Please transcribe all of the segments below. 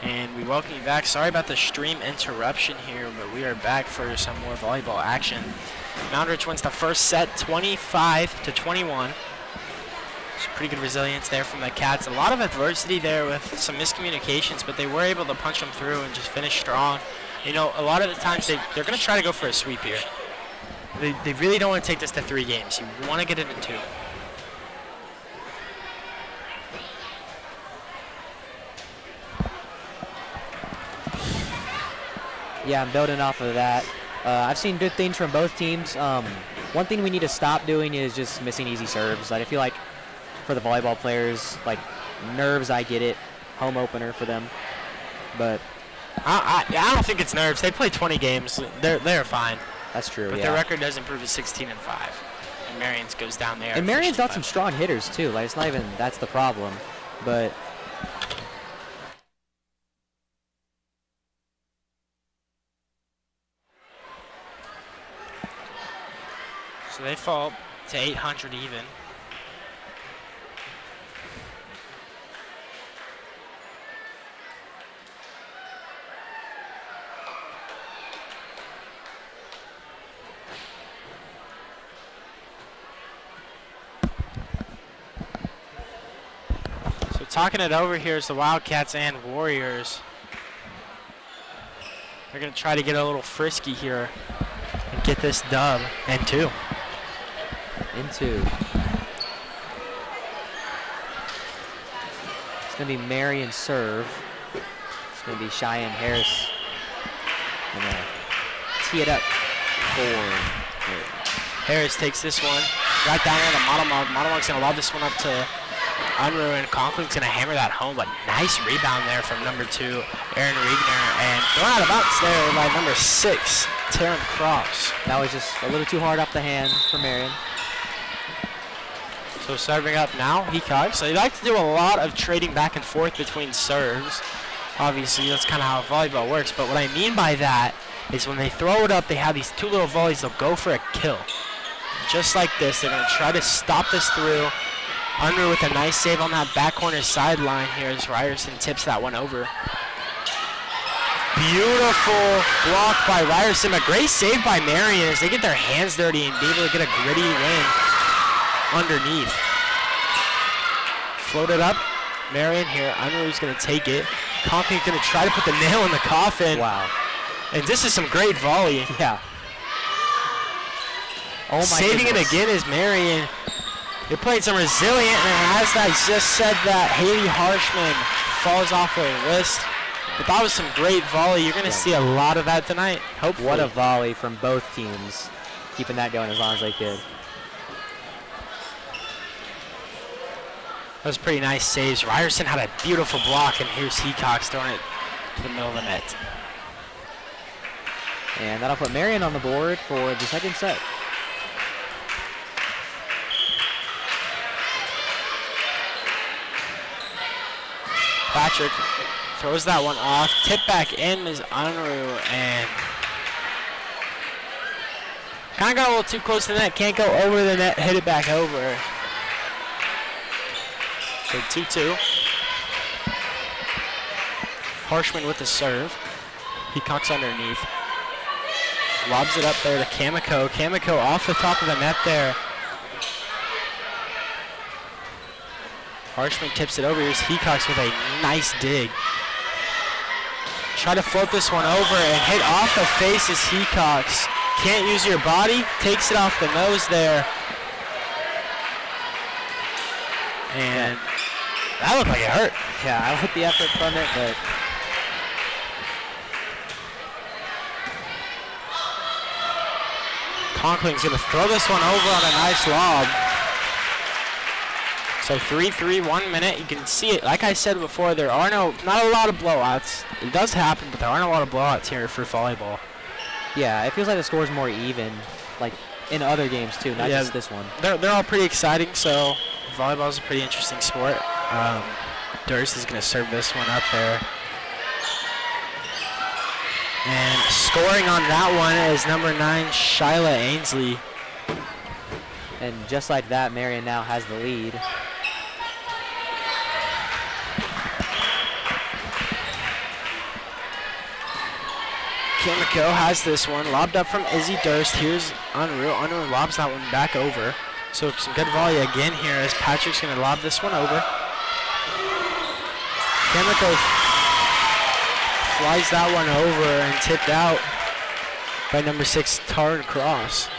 And we welcome you back. Sorry about the stream interruption here, but we are back for some more volleyball action. Moundridge wins the first set 25-21. Some pretty good resilience there from the Cats. A lot of adversity there with some miscommunications, but they were able to punch them through and just finish strong. You know, a lot of the times they're going to try to go for a sweep here. They really don't want to take this to 3 games. You want to get it in 2. Yeah, I'm building off of that. I've seen good things from both teams. One thing we need to stop doing is just missing easy serves. Like, I feel like for the volleyball players, like nerves, I get it, home opener for them, but I don't think it's nerves. They play 20 games. They're fine. That's true. But yeah. their record does improve to 16-5. And Marion's goes down there. And Marion's got some strong hitters too. Like, it's not even that's the problem, but. So they fall to 800 even. So talking it over here is the Wildcats and Warriors. They're going to try to get a little frisky here and get this dub and 2. Into. It's going to be Marion serve. It's going to be Cheyenne Harris. Gonna tee it up for Harris takes this one right down there to Modelmark. Modelmark's going to lob this one up to Unruh, and Conkling's going to hammer that home, but nice rebound there from number 2, Aaron Riegner, and thrown out of bounds there by number 6, Taryn Cross. That was just a little too hard off the hand for Marion. So serving up now, Heacock. So they like to do a lot of trading back and forth between serves. Obviously, that's kind of how volleyball works. But what I mean by that is when they throw it up, they have these 2 little volleys. They'll go for a kill. Just like this, they're going to try to stop this through. Unruh with a nice save on that back corner sideline here as Ryerson tips that one over. Beautiful block by Ryerson. A great save by Marion as they get their hands dirty and be able to get a gritty win underneath. Floated up. Marion here. Unruh's going to take it. Conkling's going to try to put the nail in the coffin. Wow. And this is some great volley. Yeah. Oh my Saving goodness. it again is Marion. They're playing some resilient, and as I just said that, Haley Harshman falls off her wrist. But that was some great volley. You're going to see a lot of that tonight, hopefully. What a volley from both teams, keeping that going as long as they could. That was pretty nice saves. Ryerson had a beautiful block, and here's Heacox throwing it to the middle of the net. And that'll put Marion on the board for the second set. Patrick throws that one off. Tip back in is Unruh, and kind of got a little too close to the net. Can't go over the net, hit it back over. So 2-2. Harshman with the serve. He cocks underneath. Lobs it up there to Kamiko. Kamiko off the top of the net there. Harshman tips it over. Here's Heacox with a nice dig. Try to float this one over and hit off the face is Heacox. Can't use your body. Takes it off the nose there. And that looked like it hurt. Yeah, I like the effort from it, but Conkling's going to throw this one over on a nice lob. So 3-3, 1 minute. You can see it. Like I said before, there are not a lot of blowouts. It does happen, but there aren't a lot of blowouts here for volleyball. yeah, it feels like the score's more even, like in other games too, not just this one. They're all pretty exciting, so volleyball's a pretty interesting sport. Durst is going to serve this one up there. And scoring on that one is number 9, Shyla Ainsley. And just like that, Marion now has the lead. Kimiko has this one. Lobbed up from Izzy Durst. Here's Unreal. Unreal lobs that one back over. So some good volley again here as Patrick's going to lob this one over. Kimiko flies that one over and tipped out by number 6, Taryn Cross.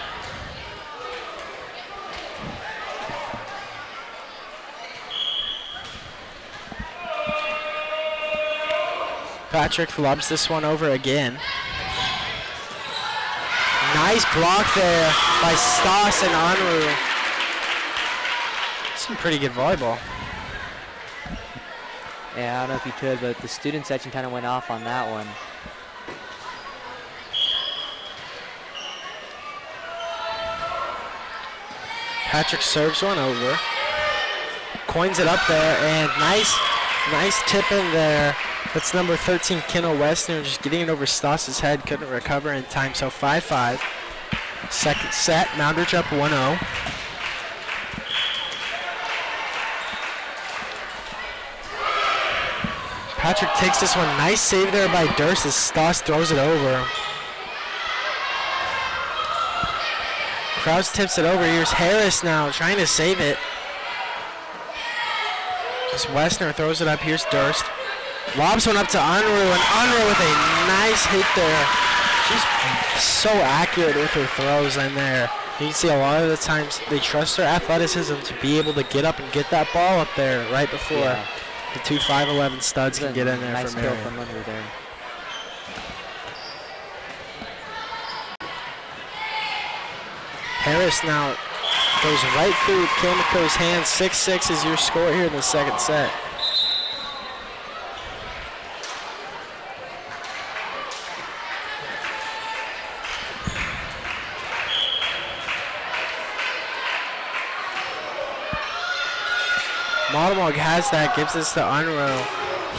Patrick lobs this one over again. Nice block there by Stas and Anru. Some pretty good volleyball. Yeah, I don't know if you could, but the student section kind of went off on that one. Patrick serves one over. Coins it up there, and nice tip in there. That's number 13, Kendall Westner, just getting it over Stas's head. Couldn't recover in time, so 5-5. Second set, Moundridge up 1-0. Patrick takes this one. Nice save there by Durst as Stas throws it over. Krause tips it over. Here's Harris now trying to save it. As Westner throws it up. Here's Durst. Lobs one up to Unruh, and Unruh with a nice hit there. She's so accurate with her throws in there. You can see a lot of the times they trust her athleticism to be able to get up and get that ball up there right before the two 5'11" studs can get in there. Nice for kill Marion. from under there. Harris now goes right through Kimiko's hands. 6-6 is your score here in the second set. Modelmog has that, gives this to Unruh.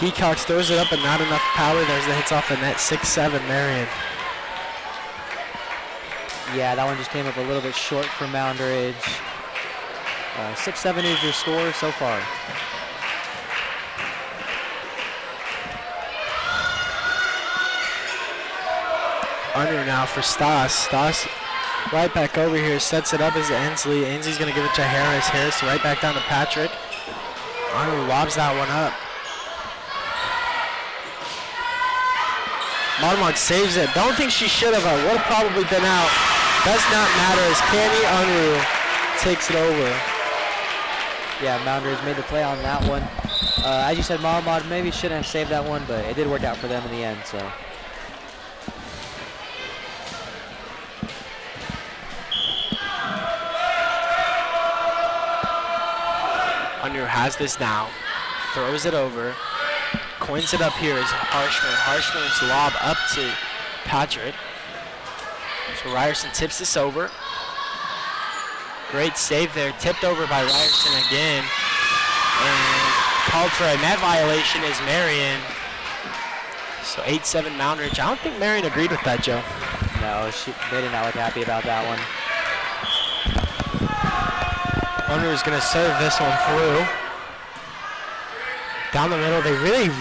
Hecox throws it up, but not enough power. There's the hits off the net. 6-7 Marion. Yeah, that one just came up a little bit short for Moundridge. 6-7 is your score so far. Unruh now for Stas. Stas right back over here, sets it up as Ainsley. Ainsley's going to give it to Harris. Harris right back down to Patrick. Unruh lobs that one up. Modelmog saves it. Don't think she should have. Would have probably been out. Does not matter as Candy Unruh takes it over. Yeah, Moundridge made the play on that one. As you said, Modelmog maybe shouldn't have saved that one, but it did work out for them in the end. So. Unruh has this now, throws it over, coins it up here as Harshman. Harshman's lob up to Patrick. So Ryerson tips this over. Great save there, tipped over by Ryerson again. And called for a net violation is Marion. So 8-7 Moundridge. I don't think Marion agreed with that, Joe. No, they did not look happy about that one. Unruh is going to serve this one through. Down the middle, they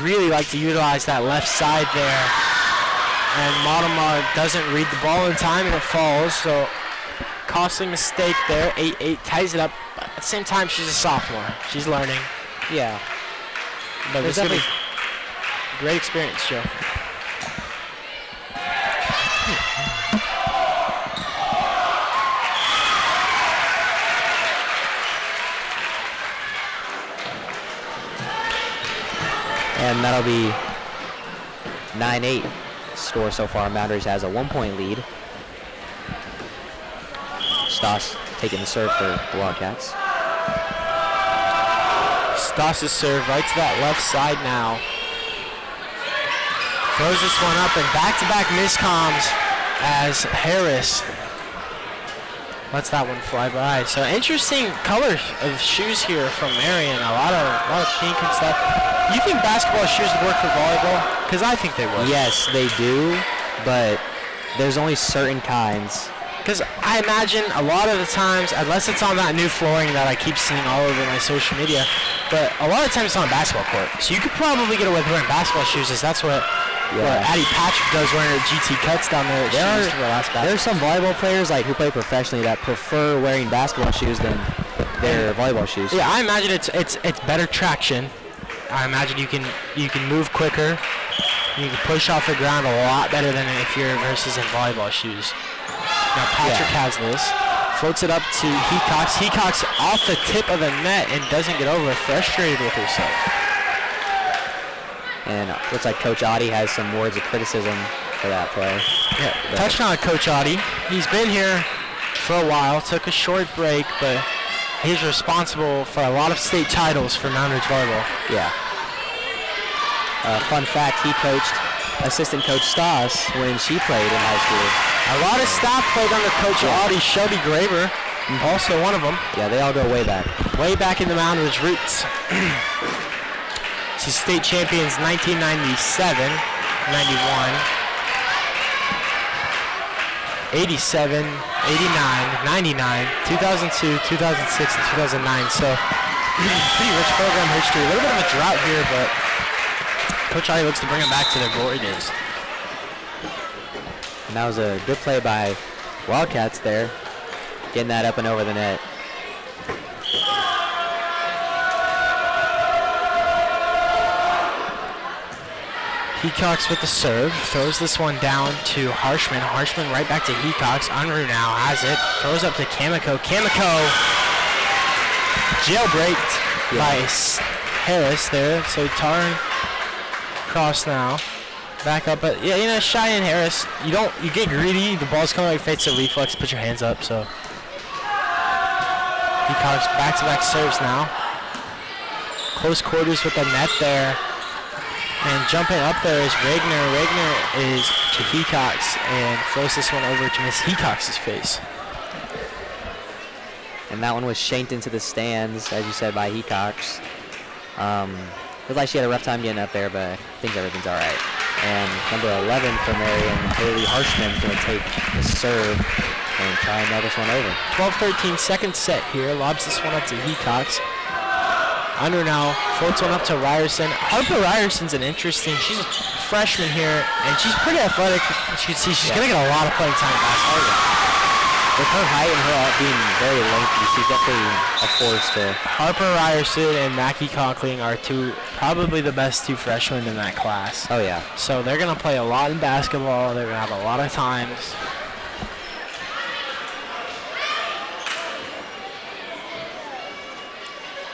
really like to utilize that left side there. And Modelmog doesn't read the ball in time and it falls, so costly mistake there. 8-8 ties it up. But at the same time, she's a sophomore. She's learning. Yeah. But it's going to be great experience, Joe. And that'll be 9-8 score so far. Moundridge has a 1-point lead. Stas taking the serve for the Wildcats. Stas' serve right to that left side now. Throws this one up and back-to-back miscoms as Harris lets that one fly by. So interesting color of shoes here from Marion. A lot of pink and stuff. You think basketball shoes would work for volleyball? Because I think they would. Yes, they do, but there's only certain kinds. Because I imagine a lot of the times, unless it's on that new flooring that I keep seeing all over my social media, but a lot of times it's on a basketball court. So you could probably get away with wearing basketball shoes, as that's what Addie Patrick does wearing her GT cuts down there. There are some volleyball players who play professionally that prefer wearing basketball shoes than their volleyball shoes. Yeah, I imagine it's better traction. I imagine you can move quicker. You can push off the ground a lot better than if you're versus in volleyball shoes. Now Patrick has this, floats it up to Hecox. Hecox off the tip of the net and doesn't get over, frustrated with herself. And looks like Coach Audie has some words of criticism for that play. Yeah, touching on Coach Audie. He's been here for a while, took a short break, but he's responsible for a lot of state titles for Moundridge Volleyball. Yeah. Fun fact, he coached assistant coach Stoss when she played in high school. A lot of staff played under Coach Audie. Shelby Graber, also one of them. Yeah, they all go way back. Way back in the Moundridge roots. She's state champions 1997, 91, 87, 89, 99, 2002, 2006, and 2009. So pretty rich program history. A little bit of a drought here, but Coach Audie looks to bring them back to their glory days. And that was a good play by Wildcats there, getting that up and over the net. Hecox with the serve, throws this one down to Harshman. Harshman right back to Hecox. Unruh now has it, throws up to Kamiko. Kamiko jailbreaked by Harris there. So Tarn cross now. Back up, but yeah, Cheyenne Harris, you get greedy, the ball's coming like face a reflex, put your hands up, so. Hecox back-to-back serves now. Close quarters with the net there. And jumping up there is Regner. Regner is to Hecox and throws this one over to Miss Hecox's face. And that one was shanked into the stands, as you said, by Hecox. Looked like she had a rough time getting up there, but I think everything's all right. And number 11 for Marion, Haley Harshman, is going to take the serve and try and nail this one over. 12-13, second set here. Lobs this one up to Hecox. Under now, floats one up to Ryerson. Harper Ryerson's an interesting, she's a freshman here, and she's pretty athletic. As you can see, she's going to get a lot of playing time in basketball. With her height and her being very lengthy, she's definitely a force to... Harper Ryerson and Mackie Conkling are probably the best two freshmen in that class. Oh, yeah. So they're going to play a lot in basketball. They're going to have a lot of times.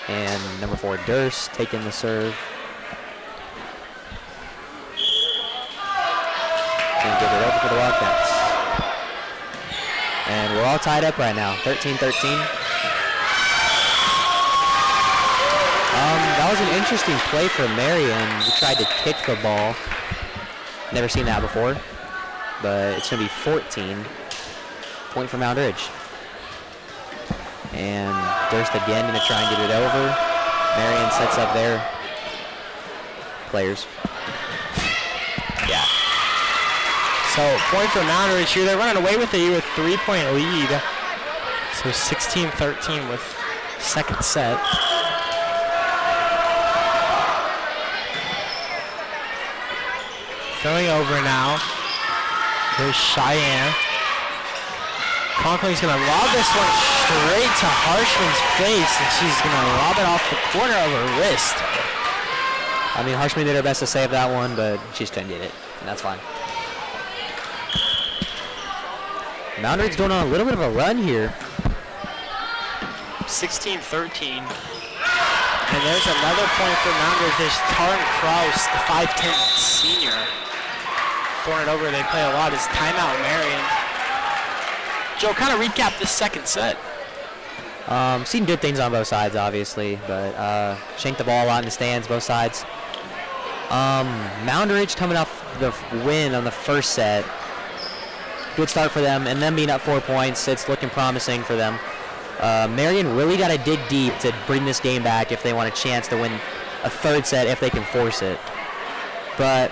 And number 4, Durst, taking the serve. And give it over to the Wildcats. And we're all tied up right now, 13-13. That was an interesting play for Marion. We tried to kick the ball. Never seen that before. But it's going to be 14. Point for Moundridge. And Durst again going to try and get it over. Marion sets up their players. Yeah. So point for Moundridge here. They're running away with it here with 3-point lead. So 16-13 with second set. Throwing over now. Here's Cheyenne. Conkling's going to lob this one straight to Harshman's face, and she's going to lob it off the corner of her wrist. I mean, Harshman did her best to save that one, but she just couldn't get it, and that's fine. Moundridge going on a little bit of a run here. 16-13. And there's another point for Moundridge. There's Taryn Kraus, the 5'10 senior. Throwing it over, they play a lot. It's timeout, Marion. Joe, kind of recap this second set. Seen good things on both sides, obviously, but shanked the ball a lot in the stands, both sides. Moundridge coming off the win on the first set. Good start for them, and them being up 4 points, it's looking promising for them. Marion really got to dig deep to bring this game back if they want a chance to win a third set, if they can force it. But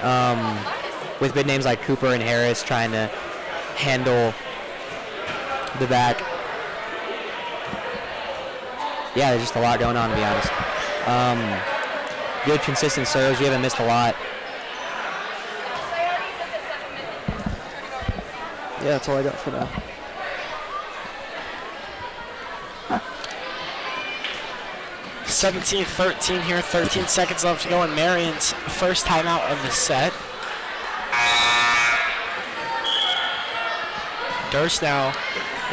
with big names like Cooper and Harris trying to handle the back. Yeah, there's just a lot going on, to be honest. Good consistent serves. We haven't missed a lot. Yeah, that's all I got for now. Huh. 17-13 here, 13 seconds left to go in Marion's first timeout of the set. Durst now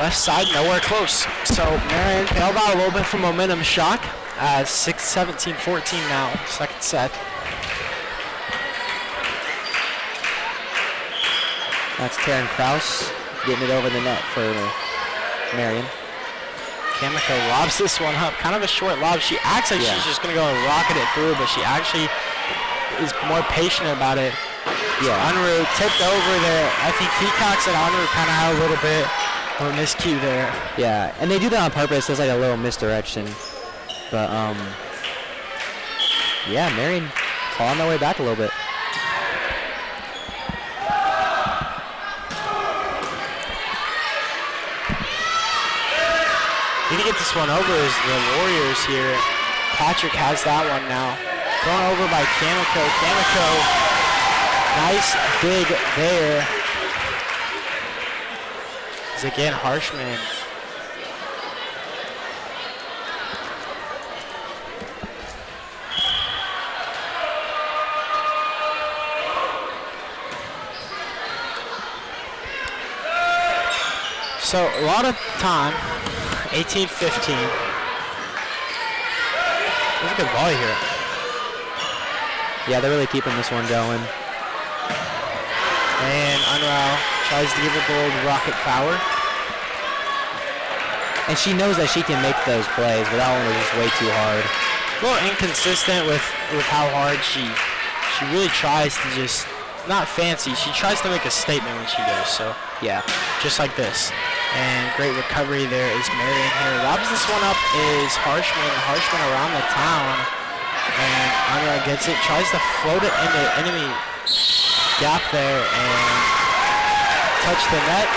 left side, nowhere close. So Marion bailed out a little bit from momentum shock. 17-14 now, second set. That's Taryn Kraus getting it over the net for Marion. Kamiko lobs this one up, kind of a short lob. She acts like she's just going to go and rocket it through, but she actually is more patient about it. Yeah. Unruh tipped over there. I think Hecox and Unruh kind of had a little bit of a miscue there. Yeah, and they do that on purpose. There's like a little misdirection. But, yeah, Marion clawing their way back a little bit. Need to get this one over is the Warriors here. Patrick has that one now. Thrown over by Kamiko. Kamiko, nice dig there. Is again Harshman. So a lot of time. 18-15. There's a good volley here. Yeah, they're really keeping this one going. And Unruh tries to give it the old rocket power. And she knows that she can make those plays, but that one was just way too hard. A little inconsistent with how hard she really tries to just, not fancy, she tries to make a statement when she goes, so. Yeah. Just like this. And great recovery there is Marion here. Lobs this one up is Harshman. Harshman around the town. And Unruh gets it, tries to float it into the enemy gap there and touch the net.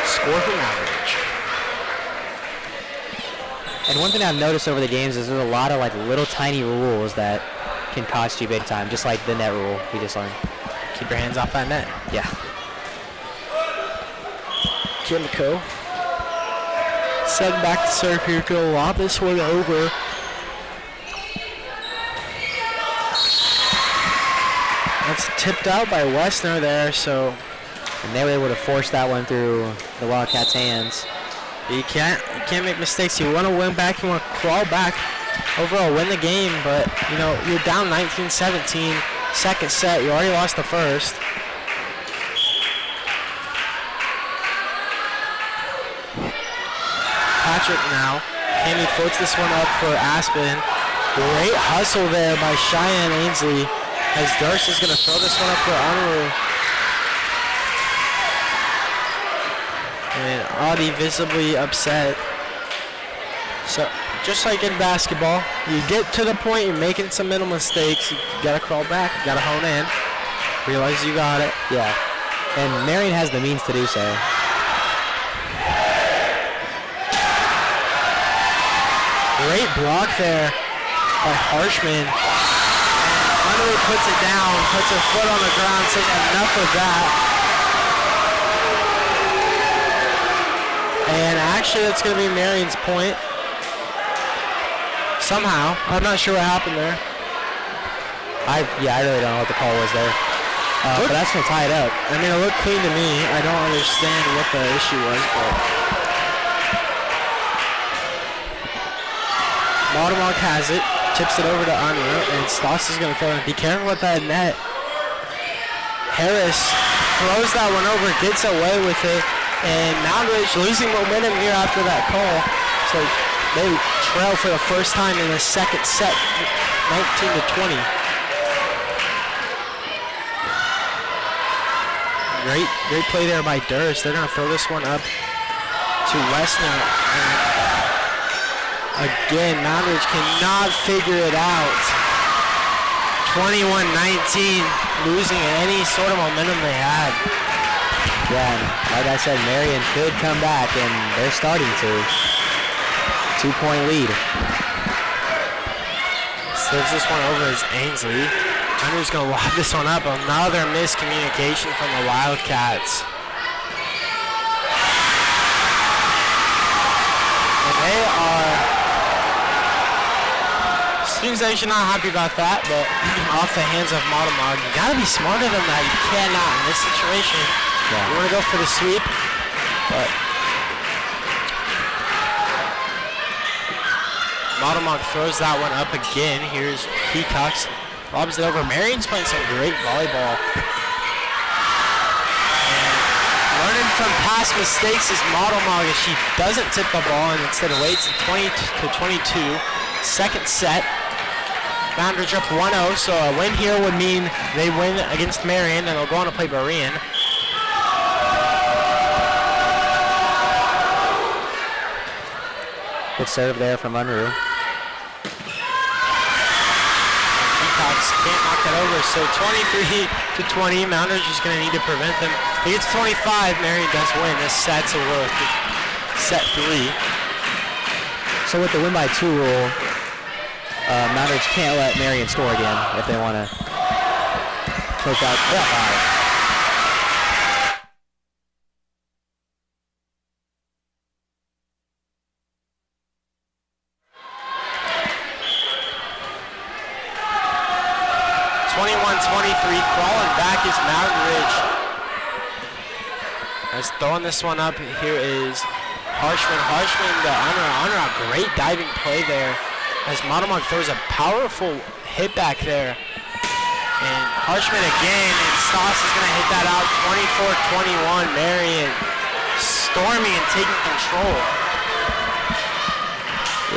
Score for Moundridge. And one thing I've noticed over the games is there's a lot of like little tiny rules that can cost you big time, just like the net rule we just learned. Keep your hands off that net. Yeah. Kamiko. Send back to serve here. Go lob this one over. That's tipped out by Westner there, so. And they were able to force that one through the Wildcats' hands. You can't make mistakes. You want to win back. You want to crawl back. Overall, win the game, but you know you're down 19-17. Second set. You already lost the first. Patrick now. Cammy floats this one up for Aspen. Great hustle there by Cheyenne Ainsley as Durst is going to throw this one up for Unruh. And Audie visibly upset. So, just like in basketball, you get to the point, you're making some mental mistakes, you got to crawl back, you got to hone in, realize you got it. Yeah, and Marion has the means to do so. Great block there by Harshman. And Unruh puts it down, puts her foot on the ground, saying enough of that. And actually, that's going to be Marion's point. Somehow. I'm not sure what happened there. I really don't know what the call was there. But that's going to tie it up. I mean, it looked clean to me. I don't understand what the issue was, but... Baltimore has it, tips it over to Unruh, and Stoss is going to throw it. Be careful with that net. Harris throws that one over, gets away with it, and Moundridge losing momentum here after that call. So they trail for the first time in the second set, 19-20. Great play there by Durst. They're going to throw this one up to Westner. Again, Moundridge cannot figure it out. 21-19, losing any sort of momentum they had. Yeah, and like I said, Marion could come back, and they're starting to. 2-point lead. Slips this one over as Ainsley. Hunter's going to lob this one up. Another miscommunication from the Wildcats. And they are... Student Nation not happy about that, but off the hands of Modomog. You got to be smarter than that. You cannot in this situation. Yeah. You want to go for the sweep, but Modomog throws that one up again. Here's Peacocks. Lobs it over. Marion's playing some great volleyball. And learning from past mistakes is Modomog as she doesn't tip the ball and instead waits at 20-22. Second set. Moundridge up 1-0, so a win here would mean they win against Marion and they'll go on to play Berean. Good serve there from Unruh. Peacocks can't knock that over, so 23-20. Moundridge is going to need to prevent them. If it's 25, Marion does win. This set's a worth set 3. So with the win by 2 rule, Moundridge can't let Marion score again if they want to close out 5. 21-23, crawling back is Moundridge. As throwing this one up, here is Harshman. Harshman to Unruh. A great diving play there as Modomog throws a powerful hit back there. And Harshman again, and Stoss is going to hit that out. 24-21, Marion storming and taking control.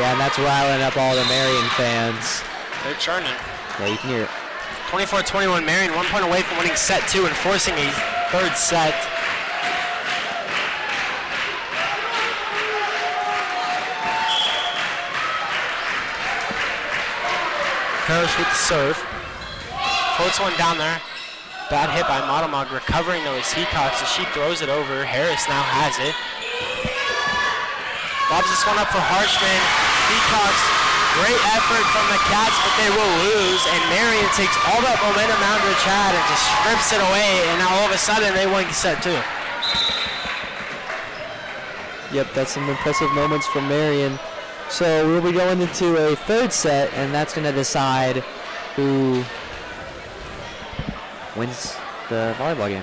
Yeah, and that's riling up all the Marion fans. They're churning. Yeah, you can hear it. 24-21, Marion 1 point away from winning set 2 and forcing a third set. Harris with the serve. Floats one down there. Bad hit by Modomog. Recovering though is Hecox as she throws it over. Harris now has it. Lobs this one up for Harshman. Hecox, great effort from the Cats, but they will lose. And Marion takes all that momentum Moundridge had and just strips it away. And now all of a sudden they win set 2. Yep, that's some impressive moments from Marion. So we'll be going into a third set, and that's going to decide who wins the volleyball game.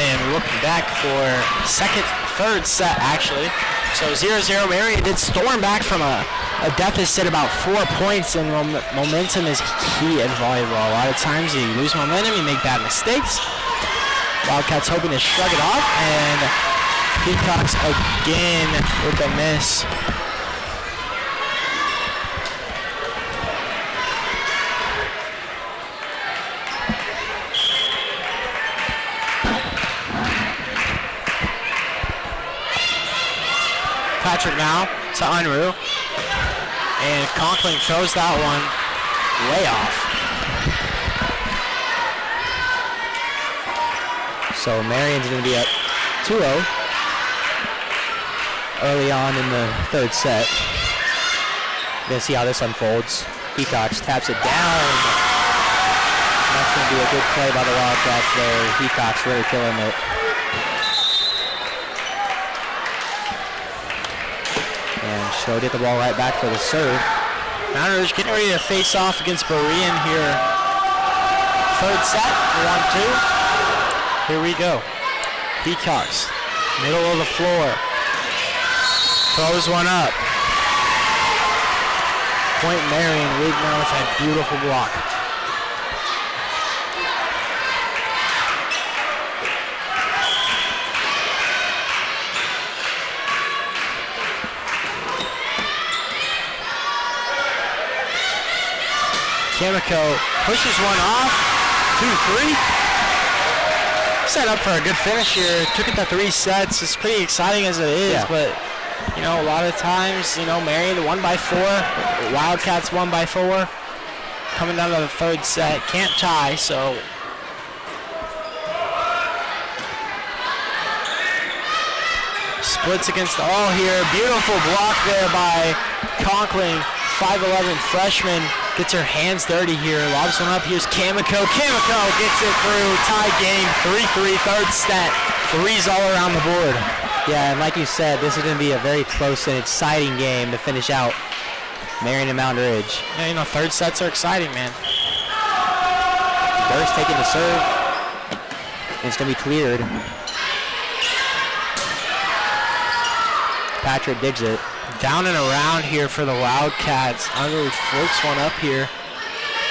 And we're looking back for third set actually. So 0-0, Marion did storm back from a deficit about 4 points, and momentum is key in volleyball. A lot of times you lose momentum, you make bad mistakes. Wildcats hoping to shrug it off, and Peacocks again with a miss. Patrick now to Unruh, and Conkling throws that one way off. So Marion's going to be up 2-0 early on in the third set. Going to see how this unfolds. Peacocks taps it down. That's going to be a good play by the Wildcats there. Peacocks really killing it. And she'll get the ball right back for the serve. Moundridge getting ready to face off against Berean here. Third set, 1-2. Here we go. Peacocks, middle of the floor. Throws one up. Point Marion, Reed now with that beautiful block. Kamiko pushes one off, 2-3. Set up for a good finish here. Took it to 3 sets. It's pretty exciting as it is, yeah. But you know, a lot of times, you know, Marion 1-4, Wildcats 1-4. Coming down to the third set, can't tie, so. Splits against all here. Beautiful block there by Conkling, 5'11" freshman. Gets her hands dirty here. Lobs one up. Here's Kamiko. Kamiko gets it through. Tie game. 3-3. Third set. Threes all around the board. Yeah, and like you said, this is going to be a very close and exciting game to finish out Marion and Moundridge. Yeah, you know, third sets are exciting, man. Durst taking the serve. And it's going to be cleared. Patrick digs it. Down and around here for the Wildcats. Unruh floats one up here.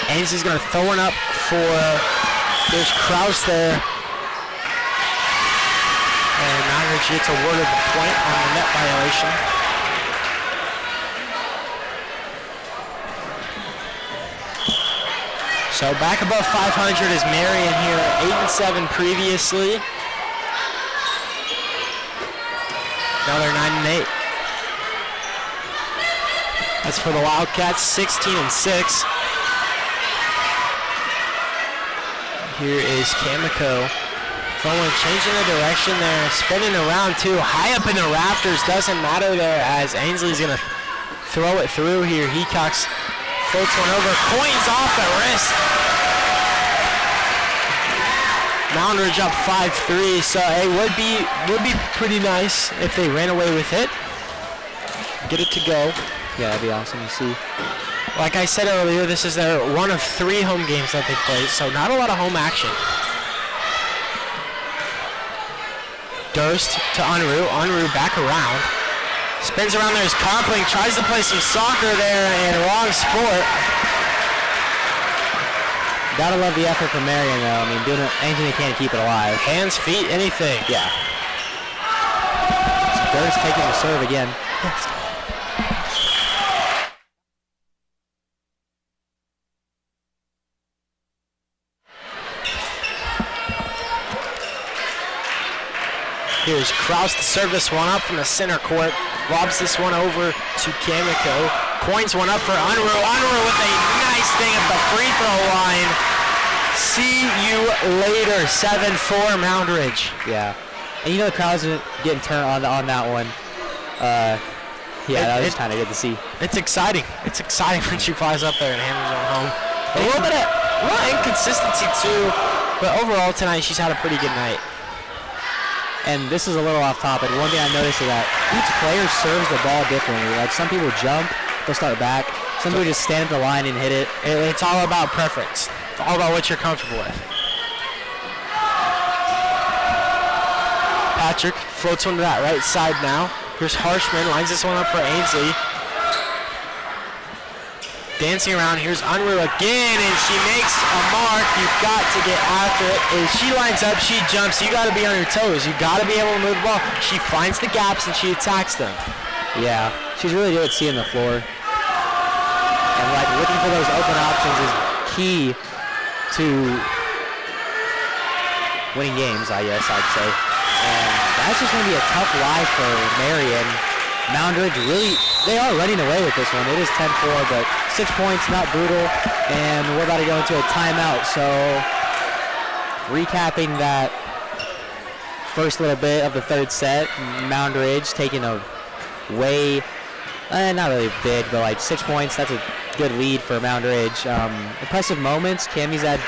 Ainsley's going to throw one up for, there's Kraus there. And Moundridge gets awarded the point on the net violation. So back above 500 is Marion here, 8-7 previously. Now they're 9-8. That's for the Wildcats, 16-6. Here is Kamiko. Throwing, changing the direction there, spinning around too, high up in the rafters, doesn't matter there as Ainsley's gonna throw it through here. Hecox floats one over, coins off the wrist. Moundridge up 5-3, so it would be pretty nice if they ran away with it. Get it to go. Yeah, that'd be awesome to see. Like I said earlier, this is their one of 3 home games that they played, so not a lot of home action. Durst to Unruh. Unruh back around. Spins around there as Conkling tries to play some soccer there, and wrong sport. Gotta love the effort from Marion, though. I mean, doing anything they can to keep it alive. Hands, feet, anything. Yeah. So Durst taking the serve again. Here's Kraus to serve this one up from the center court. Lobs this one over to Kamiko. Coins one up for Unruh. Unruh with a nice thing at the free throw line. See you later. 7-4 Moundridge. Yeah. And you know the crowd's getting turned on that one. Yeah, that was kind of good to see. It's exciting. It's exciting when she flies up there and hammers it home. A little inconsistency too, but overall tonight she's had a pretty good night. And this is a little off topic. One thing I noticed is that each player serves the ball differently. Like some people jump, they'll start back. Some people just stand at the line and hit it. It's all about preference. It's all about what you're comfortable with. Patrick floats one to that right side now. Here's Harshman, lines this one up for Ainsley. Dancing around, here's Unruh again, and she makes a mark. You've got to get after it. As she lines up, she jumps. You got to be on your toes. You got to be able to move the ball. She finds the gaps and she attacks them. Yeah, she's really good at seeing the floor. And like looking for those open options is key to winning games, I guess I'd say. And that's just going to be a tough life for Marion. Moundridge really, they are running away with this one. It is 10-4, but 6 points, not brutal. And we're about to go into a timeout. So recapping that first little bit of the third set, Moundridge taking a way, not really big, but like 6 points. That's a good lead for Moundridge. Impressive moments. Cammy's had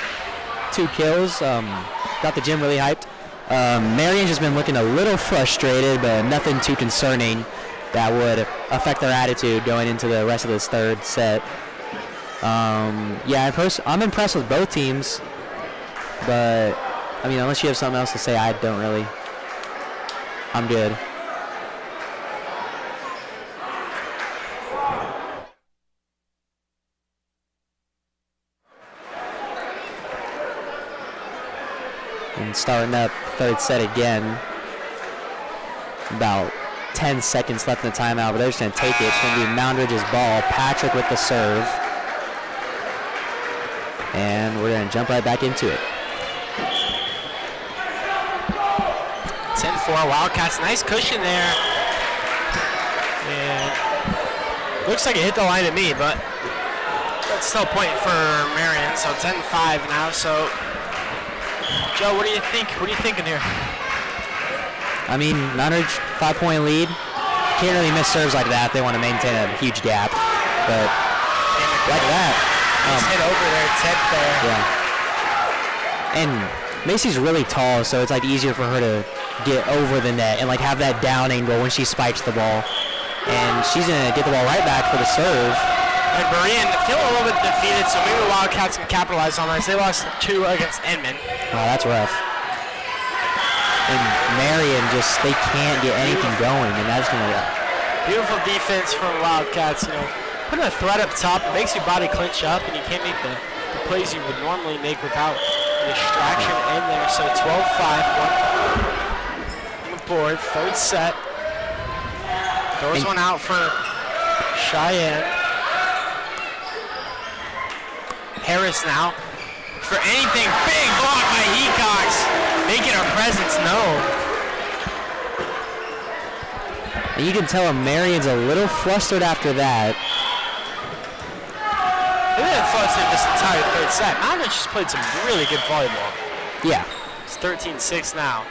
2 kills. Got the gym really hyped. Marion's just been looking a little frustrated, but nothing too concerning that would affect their attitude going into the rest of this third set. Yeah, I'm impressed with both teams, but I mean, unless you have something else to say, I don't really. I'm good. And starting up third set again. About 10 seconds left in the timeout, but they're just going to take it. It's going to be Moundridge's ball. Patrick with the serve. And we're going to jump right back into it. 10-4 Wildcats. Nice cushion there. And looks like it hit the line to me, but that's still a point for Marion. So 10-5 now. So, Joe, what do you think? What are you thinking here? I mean, Moundridge, 5-point lead. Can't really miss serves like that. They want to maintain a huge gap. But like that. Nice hit over there, tip there. Yeah. And Macy's really tall, so it's like easier for her to get over the net and like have that down angle when she spikes the ball. And she's going to get the ball right back for the serve. And Berean feel a little bit defeated, so maybe the Wildcats can capitalize on this. They lost 2 against Edmond. Wow, that's rough. And Marion just, they can't get anything going, and that's going to... Beautiful defense from Wildcats, you know. Putting a threat up top makes your body clinch up, and you can't make the plays you would normally make without a distraction in there. So 12-5, 1 on the board, third set. Throws one out for Cheyenne. Harris now. For anything, big block by Hecox, making her presence known. And you can tell Marion's a little flustered after that. They've been flustered this entire third set. Moundridge just played some really good volleyball. Yeah. It's 13-6 now.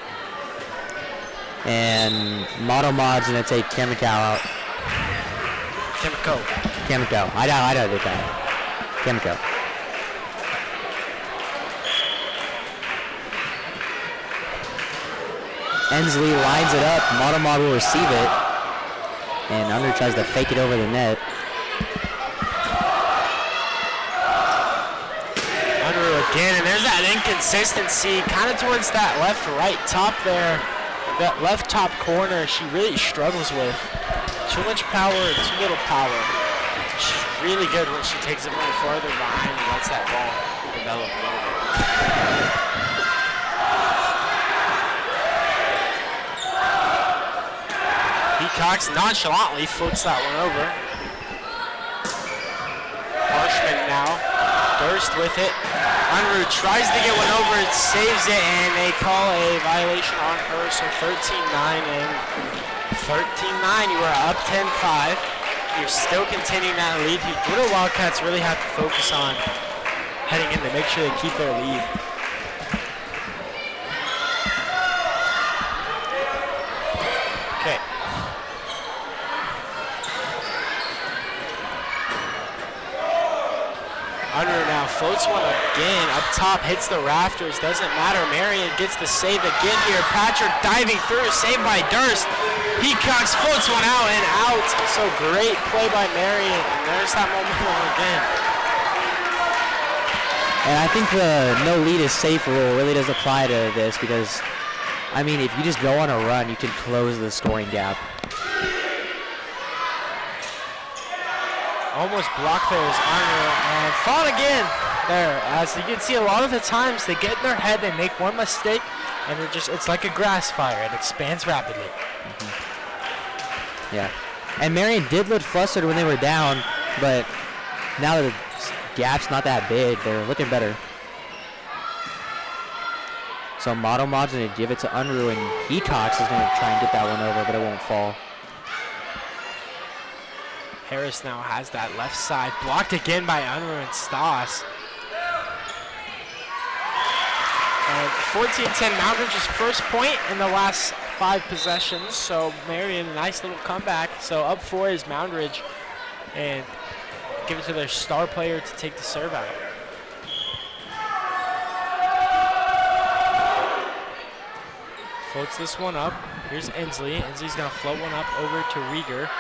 And Model Mod's going to take Kamiko out. Kamiko. I know did that. Kamiko. Ensley lines it up. Model Mod will receive it. And Under tries to fake it over the net. Under again, and there's that inconsistency kind of towards that left-right top there. That left top corner she really struggles with. Too much power, too little power. She's really good when she takes it a little farther behind and lets that ball develop a little bit. Cox nonchalantly floats that one over. Harshman now. Durst with it. Unruh tries to get one over, it saves it, and they call a violation on her. So 13-9 and 13-9. You are up 10-5. You're still continuing that lead. What do Wildcats really have to focus on heading in to make sure they keep their lead? Okay. Unruh now floats one again. Up top, hits the rafters. Doesn't matter. Marion gets the save again here. Patrick diving through. Saved by Durst. Hecox floats one out and out. So great play by Marion. And there's that momentum again. And I think the no lead is safe rule really does apply to this because I mean, if you just go on a run, you can close the scoring gap. Almost blocked there is Arnold, and fought again there. As you can see, a lot of the times they get in their head, they make one mistake, and it's like a grass fire. It expands rapidly. Yeah. And Marion did look flustered when they were down, but now that the gap's not that big, they're looking better. So Mod's going to give it to Unruh, and Hecox is going to try and get that one over, but it won't fall. Harris now has that left side. Blocked again by Unruh and Stas. And 14-10, Moundridge's first point in the last 5 possessions. So Marion, a nice little comeback. So up 4 is Moundridge. And give it to their star player to take the serve out. Floats this one up. Here's Inslee. Inslee's going to float one up over to Rieger.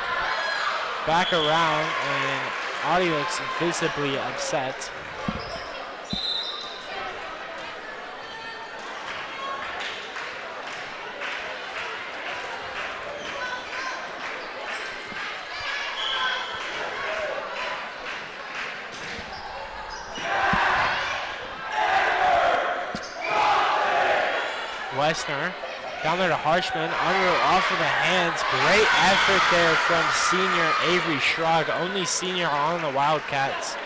Back around, and Audie looks visibly upset. Westner down there to Harshman. Unruh off of the hands. Great effort there from senior Avery Schrag, only senior on the Wildcats.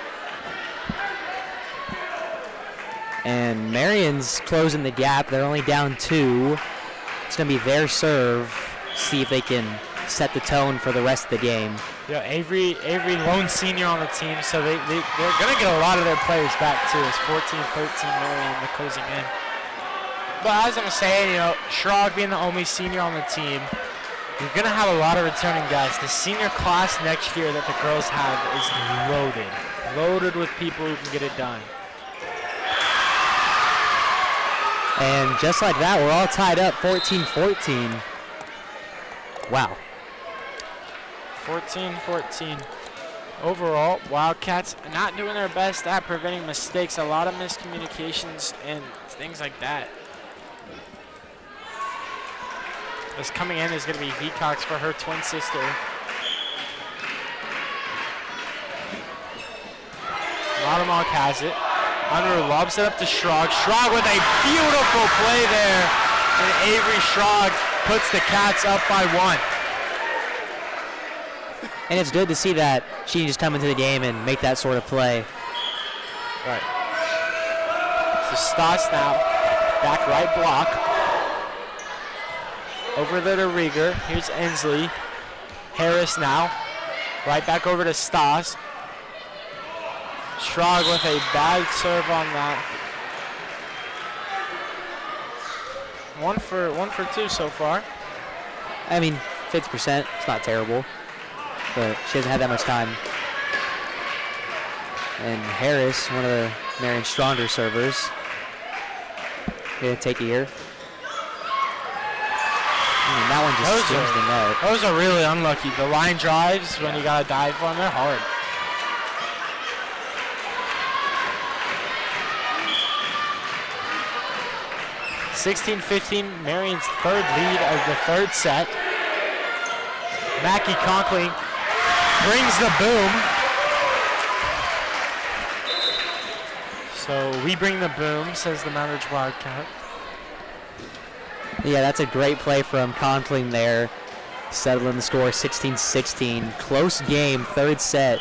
And Marion's closing the gap. They're only down 2. It's going to be their serve. See if they can set the tone for the rest of the game. Yeah, Avery lone senior on the team, so they're going to get a lot of their players back too. It's 14-13 Marion, the closing in. But as I'm saying, you know, Schrag being the only senior on the team, you're going to have a lot of returning guys. The senior class next year that the girls have is loaded with people who can get it done. And just like that, we're all tied up 14-14. Wow. 14-14. Overall, Wildcats not doing their best at preventing mistakes. A lot of miscommunications and things like that. This coming in is going to be Hecox for her twin sister. Lodemark has it. Unruh lobs it up to Schrag. Schrag with a beautiful play there. And Avery Schrag puts the Cats up by 1. And it's good to see that she can just come into the game and make that sort of play. Right. So Stas now, back right block. Over there to Rieger. Here's Inslee. Harris now. Right back over to Stas. Schrag with a bad serve on that. 1 for 2 so far. I mean, 50%. It's not terrible. But she hasn't had that much time. And Harris, one of the Marion's stronger servers. Gonna take it here. And that one just skims the net. Those are really unlucky. The line drives when you gotta dive for them, they're hard. (16-15), Marion's third lead of the third set. Mackie Conkling brings the boom. So we bring the boom, says the Moundridge Wildcat. Yeah, that's a great play from Conkling there. Settling the score 16-16. Close game, third set.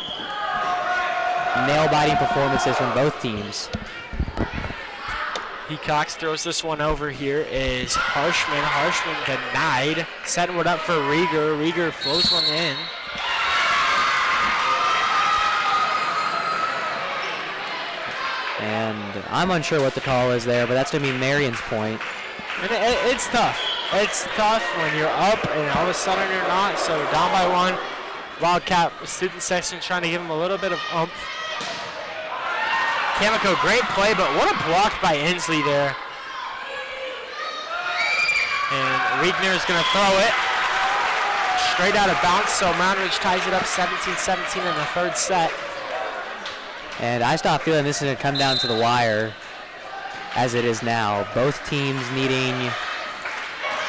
Nail-biting performances from both teams. Hecox throws this one over. Here is Harshman. Harshman denied. Setting one up for Rieger. Rieger floats one in. And I'm unsure what the call is there, but that's going to be Marion's point. And it's tough. It's tough when you're up and all of a sudden you're not. So down by 1. Wildcat student section trying to give him a little bit of oomph. Kamiko, great play, but what a block by Inslee there. And Riegner is going to throw it straight out of bounds. So Moundridge ties it up 17-17 in the third set. And I start feeling this is going to come down to the wire as it is now. Both teams needing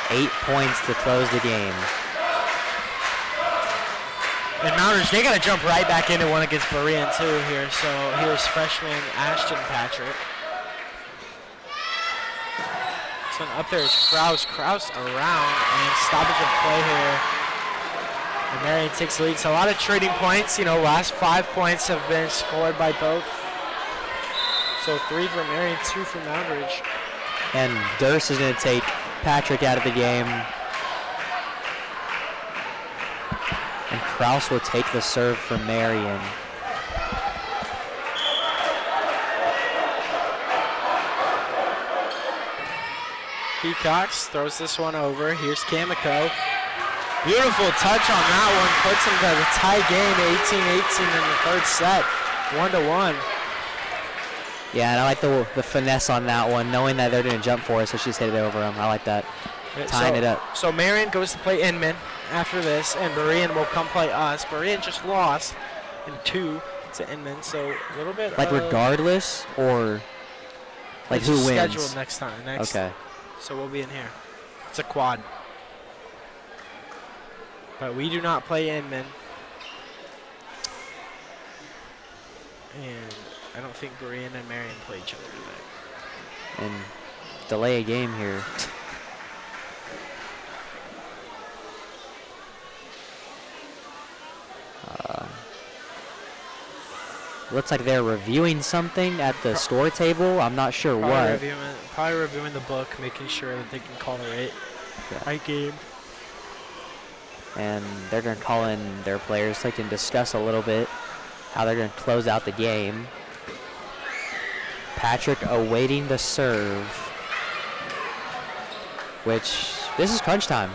8 points to close the game. And Moundridge, they got to jump right back into one against Berean too here. So here's freshman Ashton Patrick. This one up there is Kraus. Kraus around and stoppage of play here. And Marion takes the lead. So a lot of trading points. You know, last 5 points have been scored by both. So 3 for Marion, 2 for Moundridge. And Durst is going to take Patrick out of the game. And Kraus will take the serve for Marion. Peacocks throws this one over. Here's Kamiko. Beautiful touch on that one. Puts him to the tie game, 18-18 in the third set. 1-1. Yeah, and I like the finesse on that one, knowing that they're going to jump for it, so she's hit it over him. I like that. Tying it up. So Marion goes to play Inman after this, and Berean will come play us. Berean just lost in 2 to Inman, so a little bit like regardless, or like who wins? Scheduled next time. Okay. So we'll be in here. It's a quad. But we do not play Inman. And I don't think Berean and Marion play each other today. And delay a game here. Looks like they're reviewing something at the score table. I'm not sure what. Probably reviewing the book, making sure that they can call the right game. And they're going to call in their players so they can discuss a little bit how they're going to close out the game. Patrick awaiting the serve, which this is crunch time.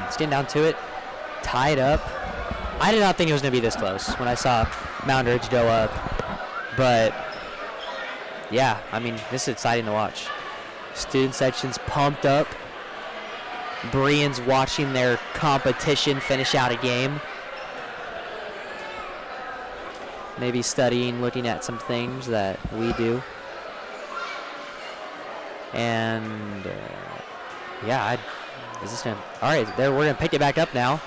It's getting down to it. Tied up. I did not think it was going to be this close when I saw Moundridge go up. But, yeah, I mean, this is exciting to watch. Student section's pumped up. Berean's watching their competition finish out a game. Maybe studying, looking at some things that we do. And, yeah, is this going to... All right, we're going to pick it back up now.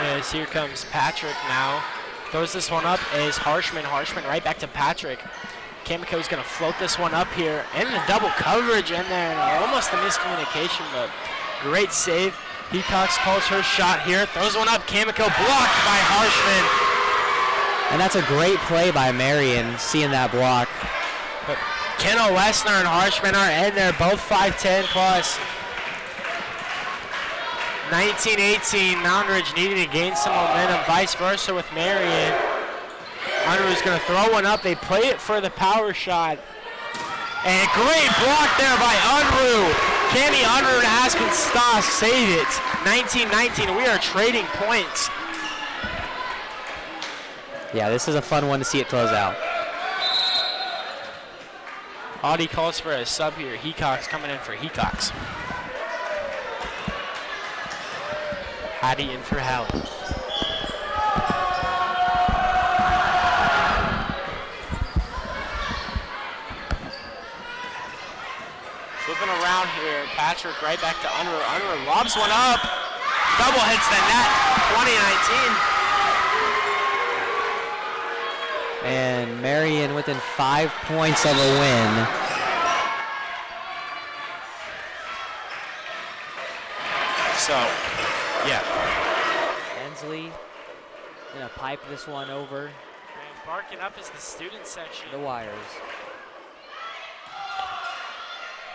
As here comes Patrick now. Throws this one up is Harshman. Harshman right back to Patrick. Kamiko's going to float this one up here. And the double coverage in there. And almost a miscommunication, but great save. Peacocks calls her shot here. Throws one up. Kamiko blocked by Harshman. And that's a great play by Marion, seeing that block. But Kendall Wessner and Harshman are in there, both 5'10 plus. 19-18, Moundridge needing to gain some momentum, vice versa with Marion. Unruh's going to throw one up. They play it for the power shot. And great block there by Unruh. Cammy Unruh and Aspen Stoss save it. 19-19, we are trading points. Yeah, this is a fun one to see it close out. Audie calls for a sub here. Hecox coming in for Hecox. Hattie in for Howell. Flipping around here, Patrick right back to Unruh. Unruh lobs one up. Double hits the net, 2019. And Marion within 5 points of a win. So, yeah. Ensley gonna pipe this one over. And barking up is the student section. The wires.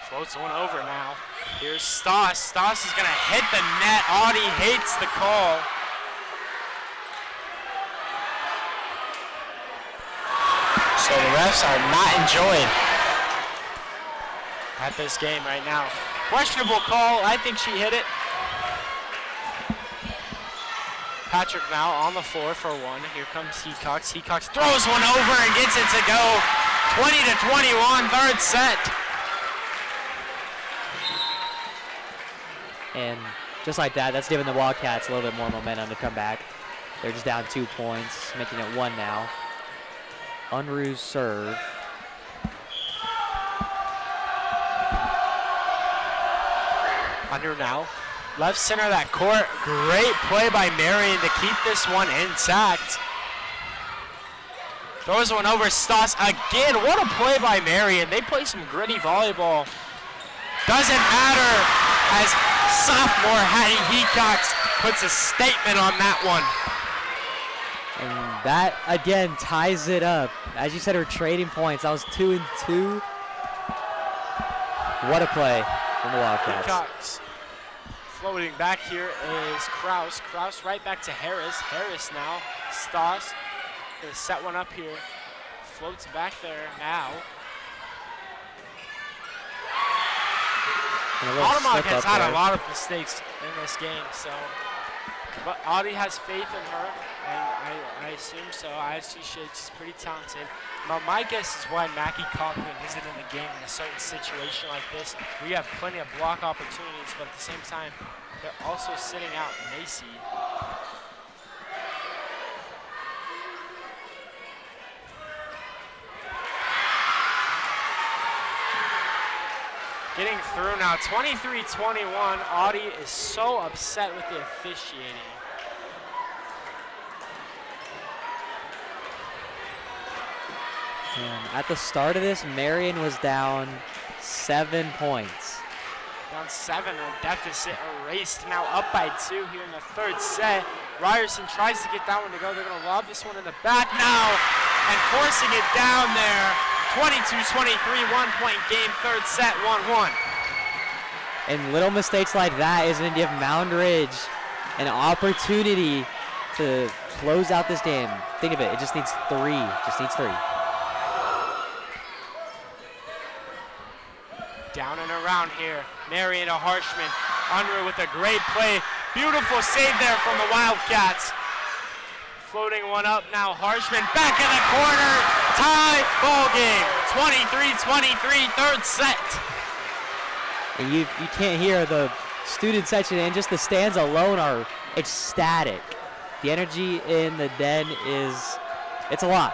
Floats one over now. Here's Stoss. Stoss is gonna hit the net. Audie hates the call. So the refs are not enjoying at this game right now. Questionable call. I think she hit it. Patrick now on the floor for one. Here comes Hecox. Hecox throws one over and gets it to go. 20-21, third set. And just like that, that's giving the Wildcats a little bit more momentum to come back. They're just down 2 points, making it 1 now. Unruh's serve. Under now. Left center of that court. Great play by Marion to keep this one intact. Throws one over Stoss again. What a play by Marion. They play some gritty volleyball. Doesn't matter as sophomore Hattie Hecox puts a statement on that one. And that, again, ties it up. As you said, we're trading points. That was 2-2. What a play from the Wildcats. Hecox. Floating back here is Kraus. Kraus right back to Harris. Harris now. Stoss gonna set one up here. Floats back there now. Automog has had a lot of mistakes in this game, so. But Audie has faith in her, and I assume so. I see she's pretty talented. Now, my guess is why Mackie Cochran isn't in the game in a certain situation like this. We have plenty of block opportunities, but at the same time, they're also sitting out Macy. Getting through now, 23-21. Audie is so upset with the officiating. And at the start of this, Marion was down 7 points. Down 7, a deficit erased. Now up by 2 here in the third set. Ryerson tries to get that one to go. They're going to lob this one in the back now and forcing it down there. 22-23, 1-point game, third set, 1-1. And little mistakes like that is going to give Moundridge an opportunity to close out this game. Think of it, it just needs 3. Just needs 3. Down and around here. Marion to Harshman. Unruh with a great play. Beautiful save there from the Wildcats. Floating one up now. Harshman back in the corner. Tie ball game. 23-23, third set. And you can't hear the student section, and just the stands alone are ecstatic. The energy in the den it's a lot.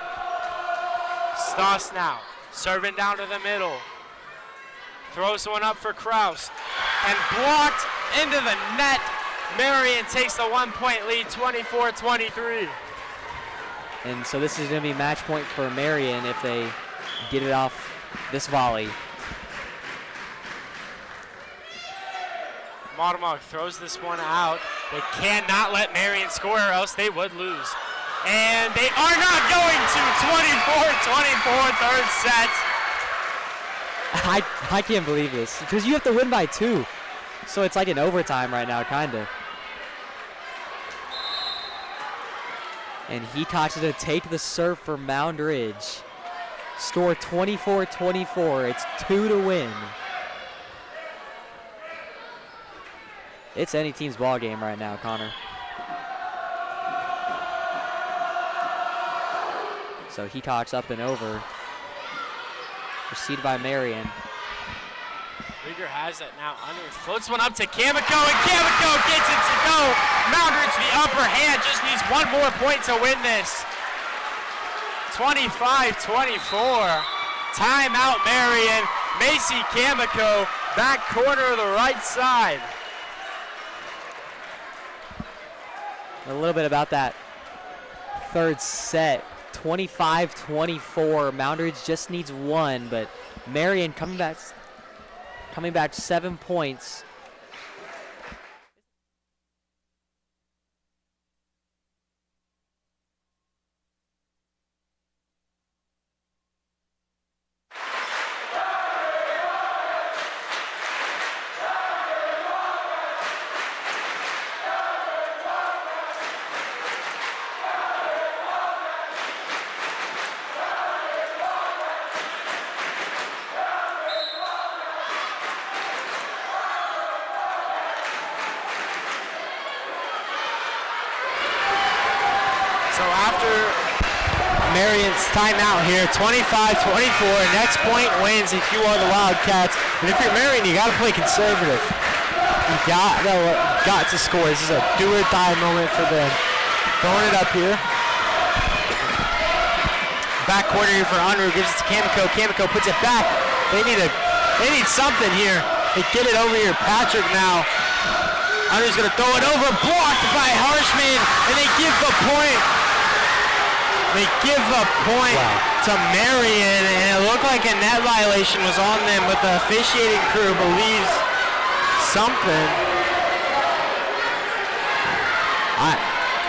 Stoss now. Serving down to the middle. Throws one up for Kraus. And blocked into the net. Marion takes the 1-point lead, 24-23. And so this is going to be match point for Marion if they get it off this volley. Motamog throws this one out. They cannot let Marion score or else they would lose. And they are not going to. 24-24, third set. I can't believe this because you have to win by 2. So it's like an overtime right now, kind of. And Hecox is going to take the serve for Moundridge. Score 24-24. It's 2 to win. It's any team's ball game right now, Connor. So Hecox up and over. Received by Marion. Rieger has it now. Unruh floats one up to Kamiko, and Kamiko gets it to go. Moundridge the upper hand, just needs 1 more point to win this. 25-24. Timeout Marion. Macy Kamiko, back corner of the right side. A little bit about that third set. 25-24. Moundridge just needs 1, but Marion coming back 7 points. Marion's timeout here, 25-24. Next point wins if you are the Wildcats. And if you're Marion, you got to play conservative. You got to score. This is a do or die moment for them. Throwing it up here. Back corner here for Unruh. Gives it to Kamiko. Kamiko puts it back. They need something here. They get it over here. Patrick now. Hunter's going to throw it over. Blocked by Harshman. And they give the point. They give the point to Marion. And it looked like a net violation was on them, but the officiating crew believes something. I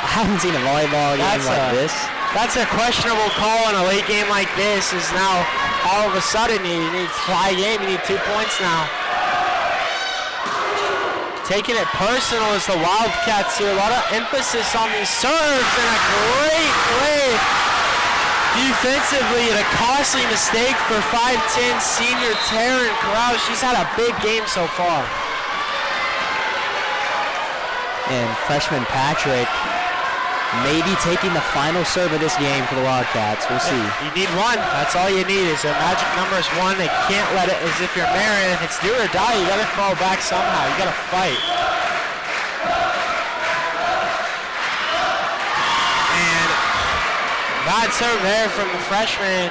haven't seen a volleyball game like this. That's a questionable call in a late game like this. Is now all of a sudden you need a tie game. You need 2 points now. Taking it personal is the Wildcats here. A lot of emphasis on these serves and a great play defensively and a costly mistake for 5'10" senior Taryn Krause. She's had a big game so far. And freshman Patrick maybe taking the final serve of this game for the Wildcats. We'll see. You need one. That's all you need. Is their magic number is 1. They can't let it, as if you're Marion. If it's do or die, you got to throw back somehow. You got to fight. And bad serve there from the freshman.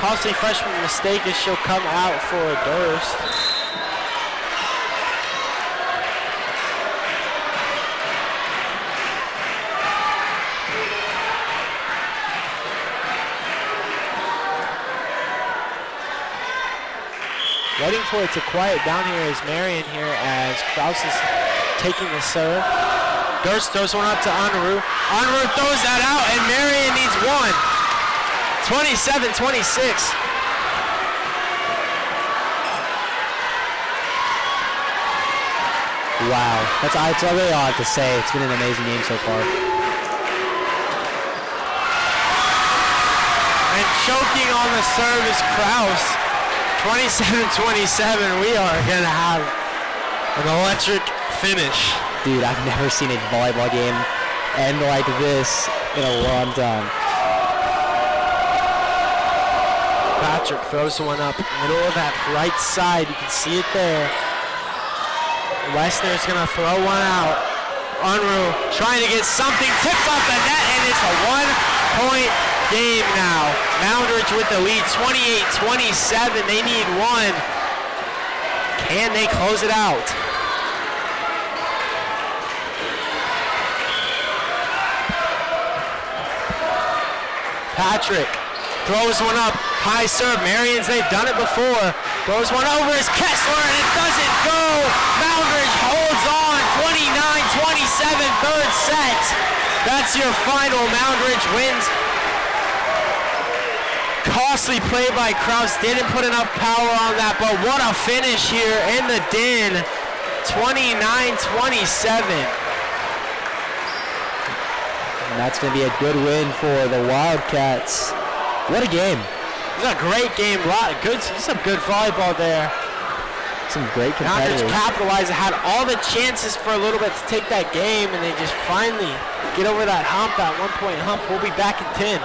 Costly freshman mistake as she'll come out for Durst. Waiting for it to quiet down here is Marion here as Krause is taking the serve. Durst throws one up to Unruh. Unruh throws that out and Marion needs 1. 27-26. Wow, that's really all I have to say. It's been an amazing game so far. And choking on the serve is Krause. 27-27, we are going to have an electric finish. Dude, I've never seen a volleyball game end like this in a long time. Patrick throws one up middle of that right side. You can see it there. Westner's going to throw one out. Unruh trying to get something, tips off the net, and it's a 1-point game now. Moundridge with the lead, 28-27. They need 1. Can they close it out? Patrick throws one up, high serve. Marion's, they've done it before. Throws one over is Kessler, and it doesn't go. Moundridge holds on, 29-27, third set. That's your final. Moundridge wins. Costly play by Krause, didn't put enough power on that, but what a finish here in the den. 29-27. And that's going to be a good win for the Wildcats. What a game. This is a great game. Some good volleyball there. Some great competitors. Moundridge capitalized, had all the chances for a little bit to take that game, and they just finally get over that hump, that 1-point hump. We'll be back in 10.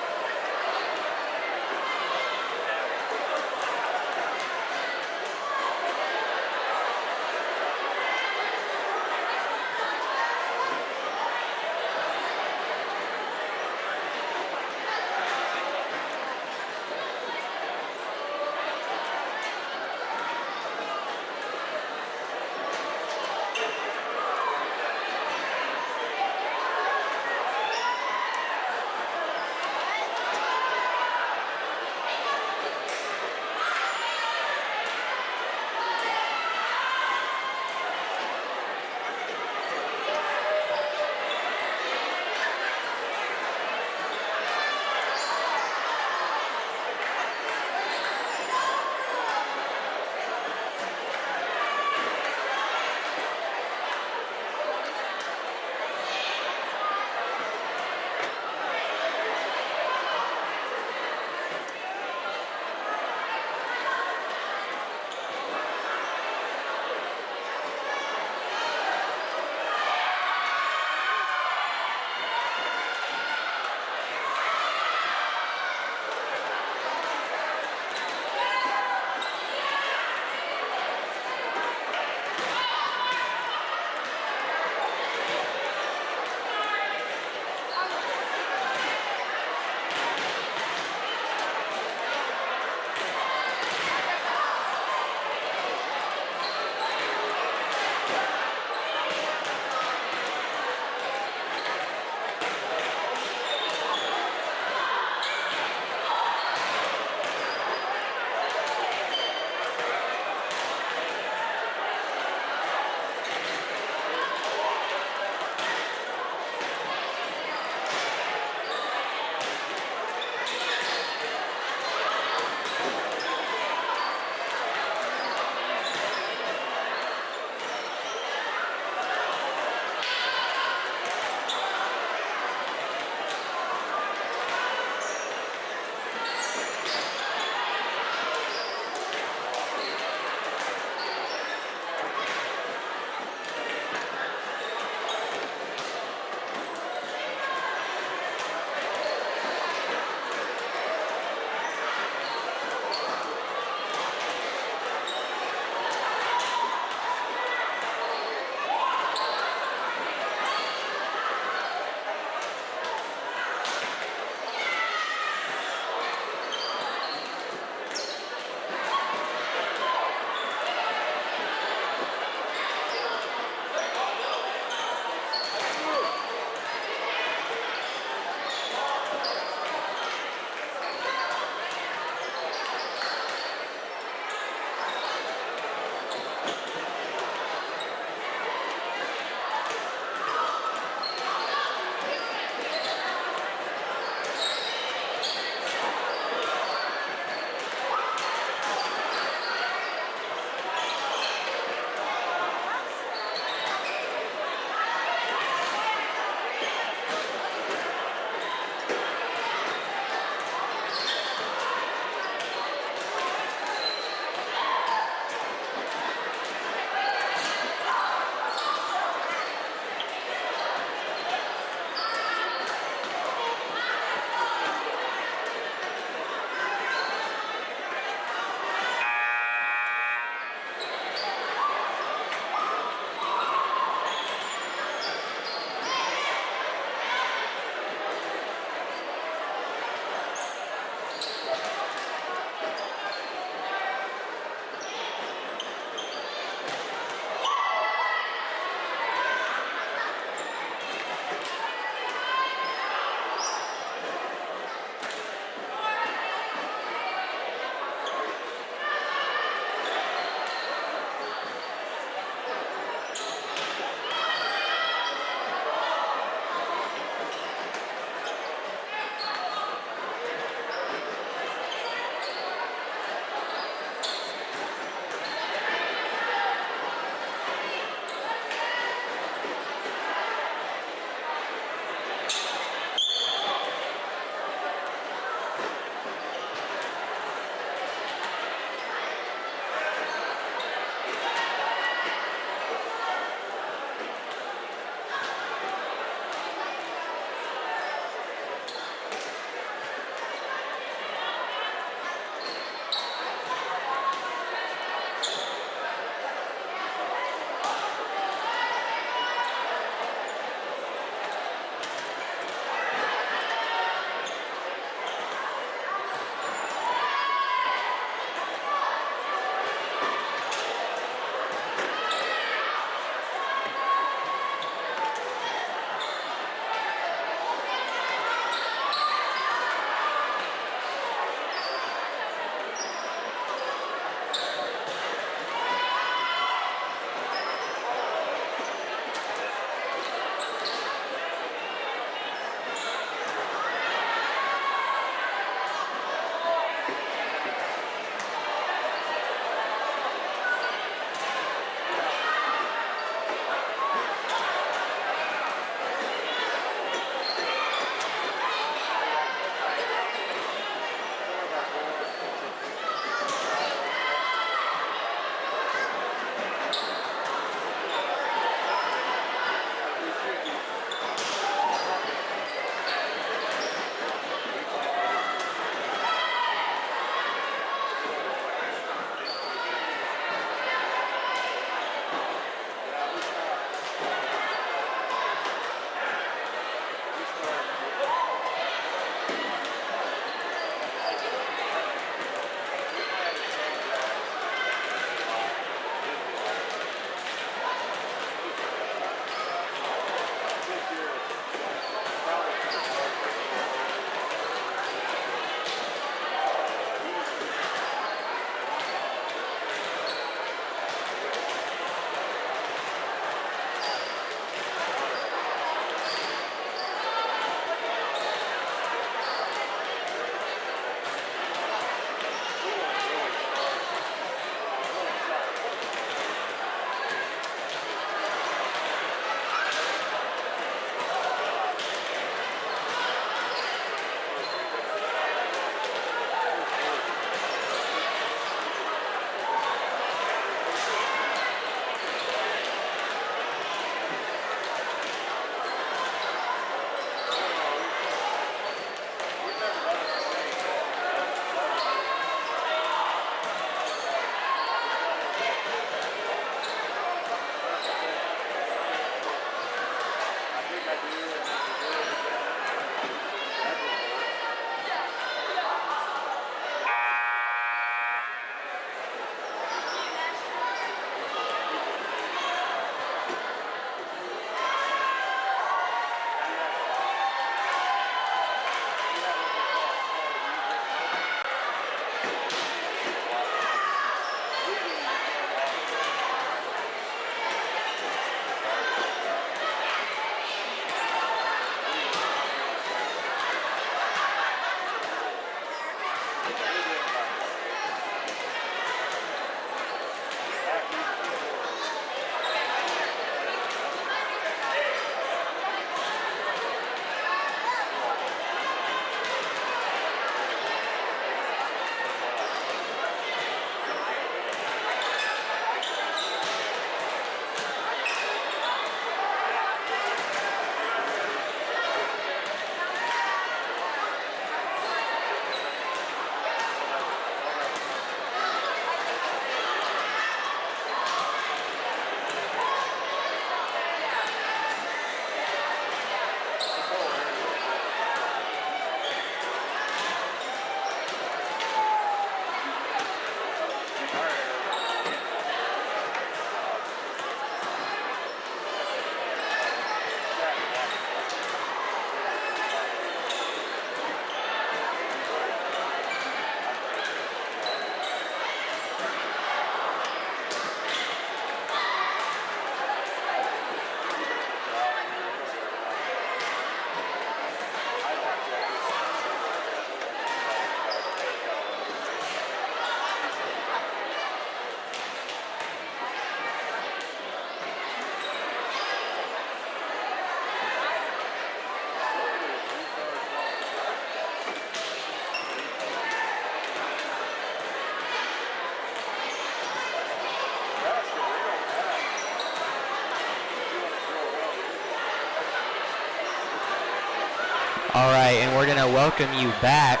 to welcome you back.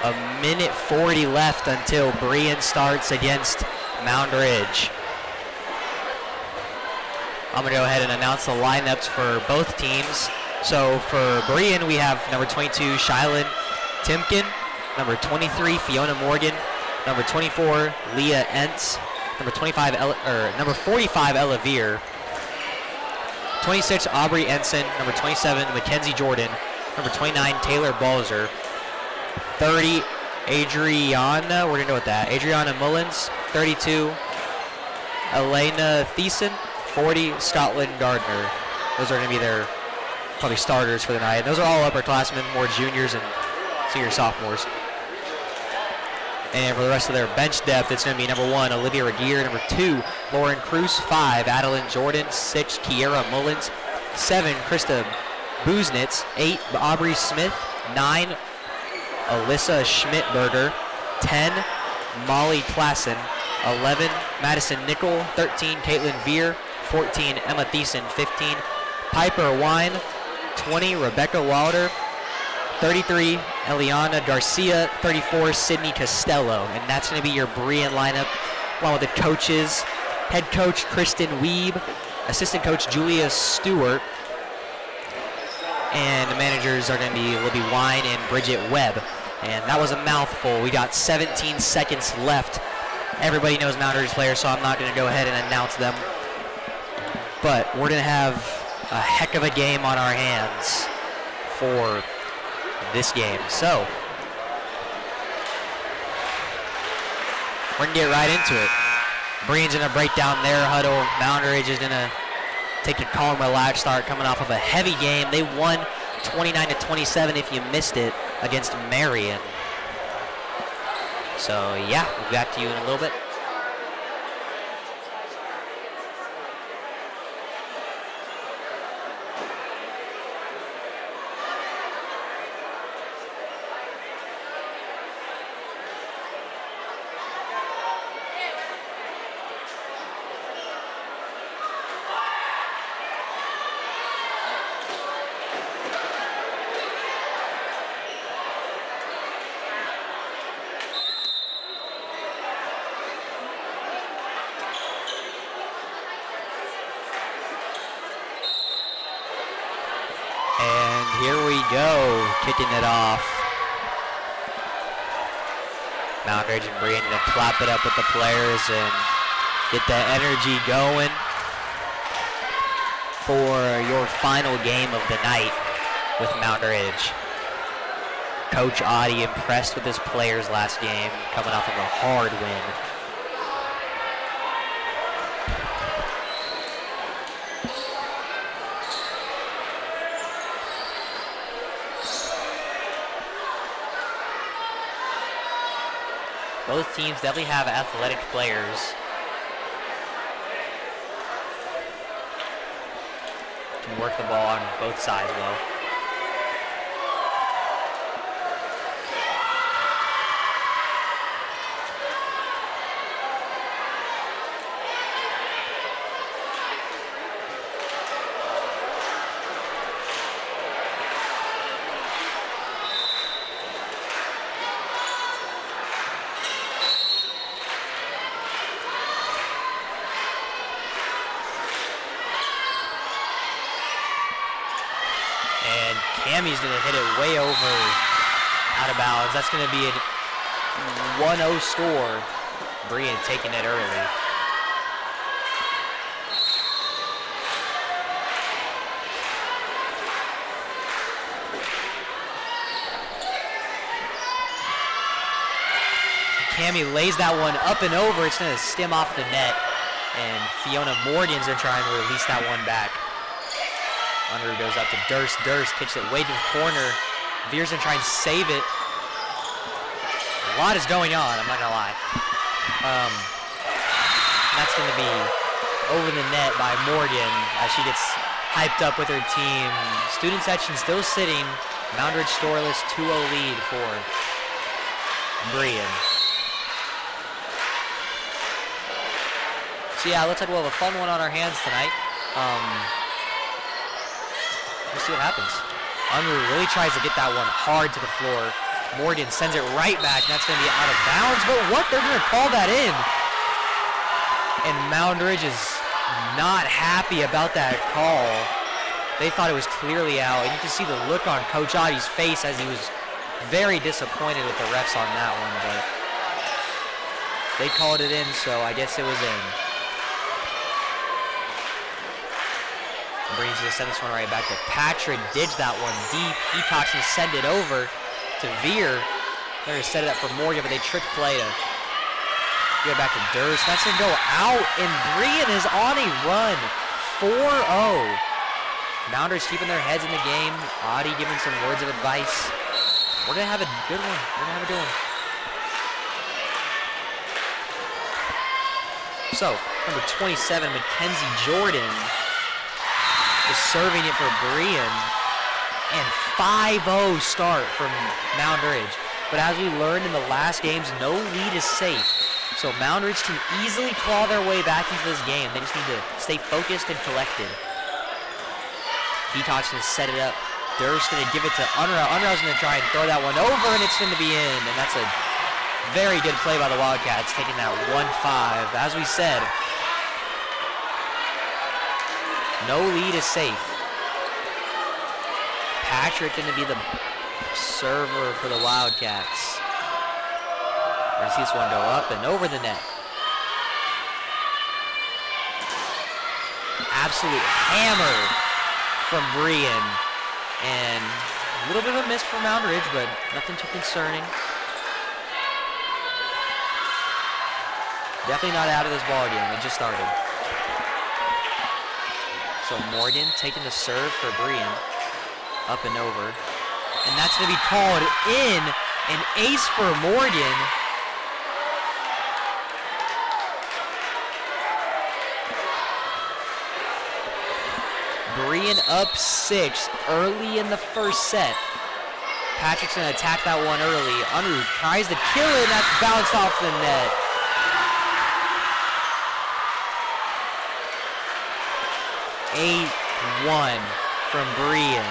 A minute 40 left until Brian starts against Moundridge. I'm going to go ahead and announce the lineups for both teams. So for Brian, we have number 22, Shylin Timken, number 23, Fiona Morgan, number 24, Leah Entz, number 45, Ella Veer, 26, Aubrey Ensign, number 27, Mackenzie Jordan, number 29, Taylor Balzer, 30, Adriana, we're going to go with that, Adriana Mullins, 32, Elena Thiessen, 40, Scotland Gardner. Those are going to be their probably starters for the night. Those are all upperclassmen, more juniors and senior sophomores. And for the rest of their bench depth, it's going to be number 1, Olivia Regier, number 2, Lauren Cruz, 5, Adeline Jordan, 6, Kiera Mullins, 7, Krista Buznitz, 8, Aubrey Smith, 9, Alyssa Schmidtberger, 10, Molly Klassen, 11, Madison Nickel, 13, Caitlin Veer, 14, Emma Thiessen, 15, Piper Wine, 20, Rebecca Wilder, 33, Eliana Garcia, 34, Sydney Costello. And that's going to be your Brian lineup, along with the coaches. Head coach Kristen Weeb, assistant coach Julia Stewart, and the managers are going to be Libby Wine and Bridget Webb. And that was a mouthful. We got 17 seconds left. Everybody knows Moundridge players, so I'm not going to go ahead and announce them. But we're going to have a heck of a game on our hands for this game. So we're going to get right into it. Brian's going to break down their huddle. Moundridge is going to take a calm, relaxed start coming off of a heavy game. They won 29-27 if you missed it against Marion. So yeah, we'll be back to you in a little bit. Here we go, kicking it off. Moundridge and Brian to clap it up with the players and get the energy going for your final game of the night with Moundridge. Coach Audie impressed with his players last game, coming off of a hard win. Both teams definitely have athletic players. Can work the ball on both sides well. Cammy's going to hit it way over out of bounds. That's going to be a 1-0 score. Brian taking it early. Cammy lays that one up and over. It's going to stem off the net. And Fiona Morgan's going to try and release that one back. Under goes up to Durst. Durst kicks it way to the corner. Veer's gonna try and save it. A lot is going on, I'm not gonna lie. That's gonna be over the net by Morgan as she gets hyped up with her team. Student section still sitting. Moundridge scoreless, 2-0 lead for Brian. So yeah, it looks like we'll have a fun one on our hands tonight. Let's see what happens. Unruh really tries to get that one hard to the floor. Morgan sends it right back, and that's going to be out of bounds. But what? They're going to call that in. And Moundridge is not happy about that call. They thought it was clearly out. And you can see the look on Coach Adi's face as he was very disappointed with the refs on that one. But they called it in, so I guess it was in. Brings to send this one right back to Patrick. Digs that one deep. Heatox can send it over to Veer. They're going to set it up for Morgan, but they trick play to get back to Durst. That's going to go out, and Brian is on a run. 4-0. Mounders keeping their heads in the game. Adi giving some words of advice. We're going to have a good one. We're going to have a good one. So, number 27, Mackenzie Jordan is serving it for Brian, and 5-0 start from Moundridge. But as we learned in the last games, no lead is safe. So Moundridge can easily claw their way back into this game. They just need to stay focused and collected. Heatox going to set it up. Durst going to give it to Unruh. Unruh's going to try and throw that one over, and it's going to be in. And that's a very good play by the Wildcats, taking that 1-5. As we said, no lead is safe. Patrick going to be the server for the Wildcats. We're going to see this one go up and over the net. Absolute hammer from Brian. And a little bit of a miss from Moundridge, but nothing too concerning. Definitely not out of this ball game. It just started. So Morgan taking the serve for Brian. Up and over. And that's going to be called in. An ace for Morgan. Brian up 6 early in the first set. Patrick's going to attack that one early. Unruh tries to kill it, and that's bounced off the net. Eight-1 from Brian.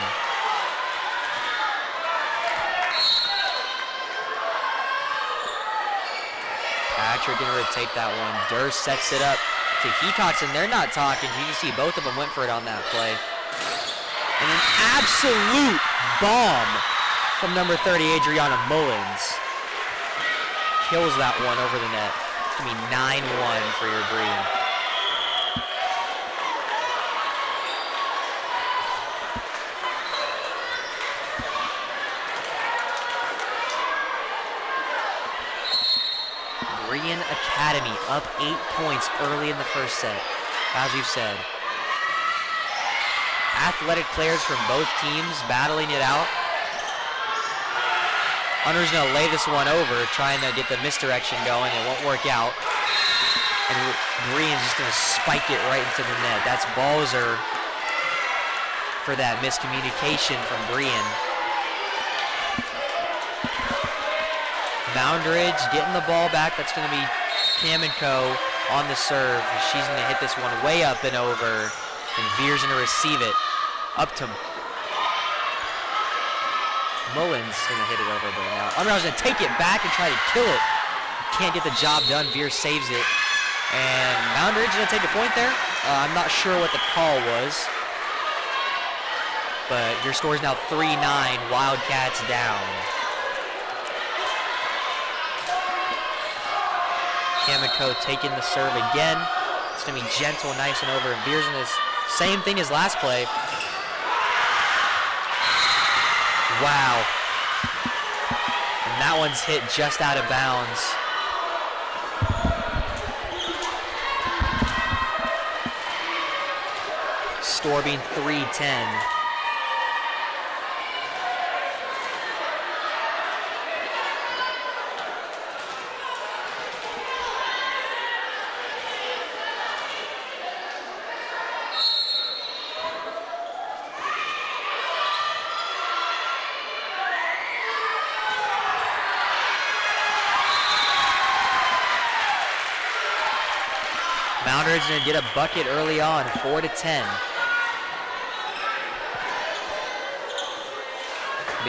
Patrick going to take that one. Durst sets it up to Heatox, and they're not talking. You can see both of them went for it on that play. And an absolute bomb from number 30, Adriana Mullins. Kills that one over the net. It's going to be 9-1 for your Brian. Brian Academy up 8 points early in the first set. As we've said, athletic players from both teams battling it out. Hunter's going to lay this one over, trying to get the misdirection going. It won't work out. And Brian's just going to spike it right into the net. That's Balzer for that miscommunication from Brian. Moundridge getting the ball back. That's going to be Kamenko on the serve. She's going to hit this one way up and over. And Veer's going to receive it up to Mullins. Going to hit it over there now. Unruh's going to take it back and try to kill it. Can't get the job done. Veer saves it. And Moundridge going to take a point there. I'm not sure what the call was. But your score is now 3-9. Wildcats down. Kamenko taking the serve again. It's going to be gentle, nice and over. And Veer's in this same thing as last play. Wow. And that one's hit just out of bounds. Score being 3-10. Moundridge going to get a bucket early on, 4-10.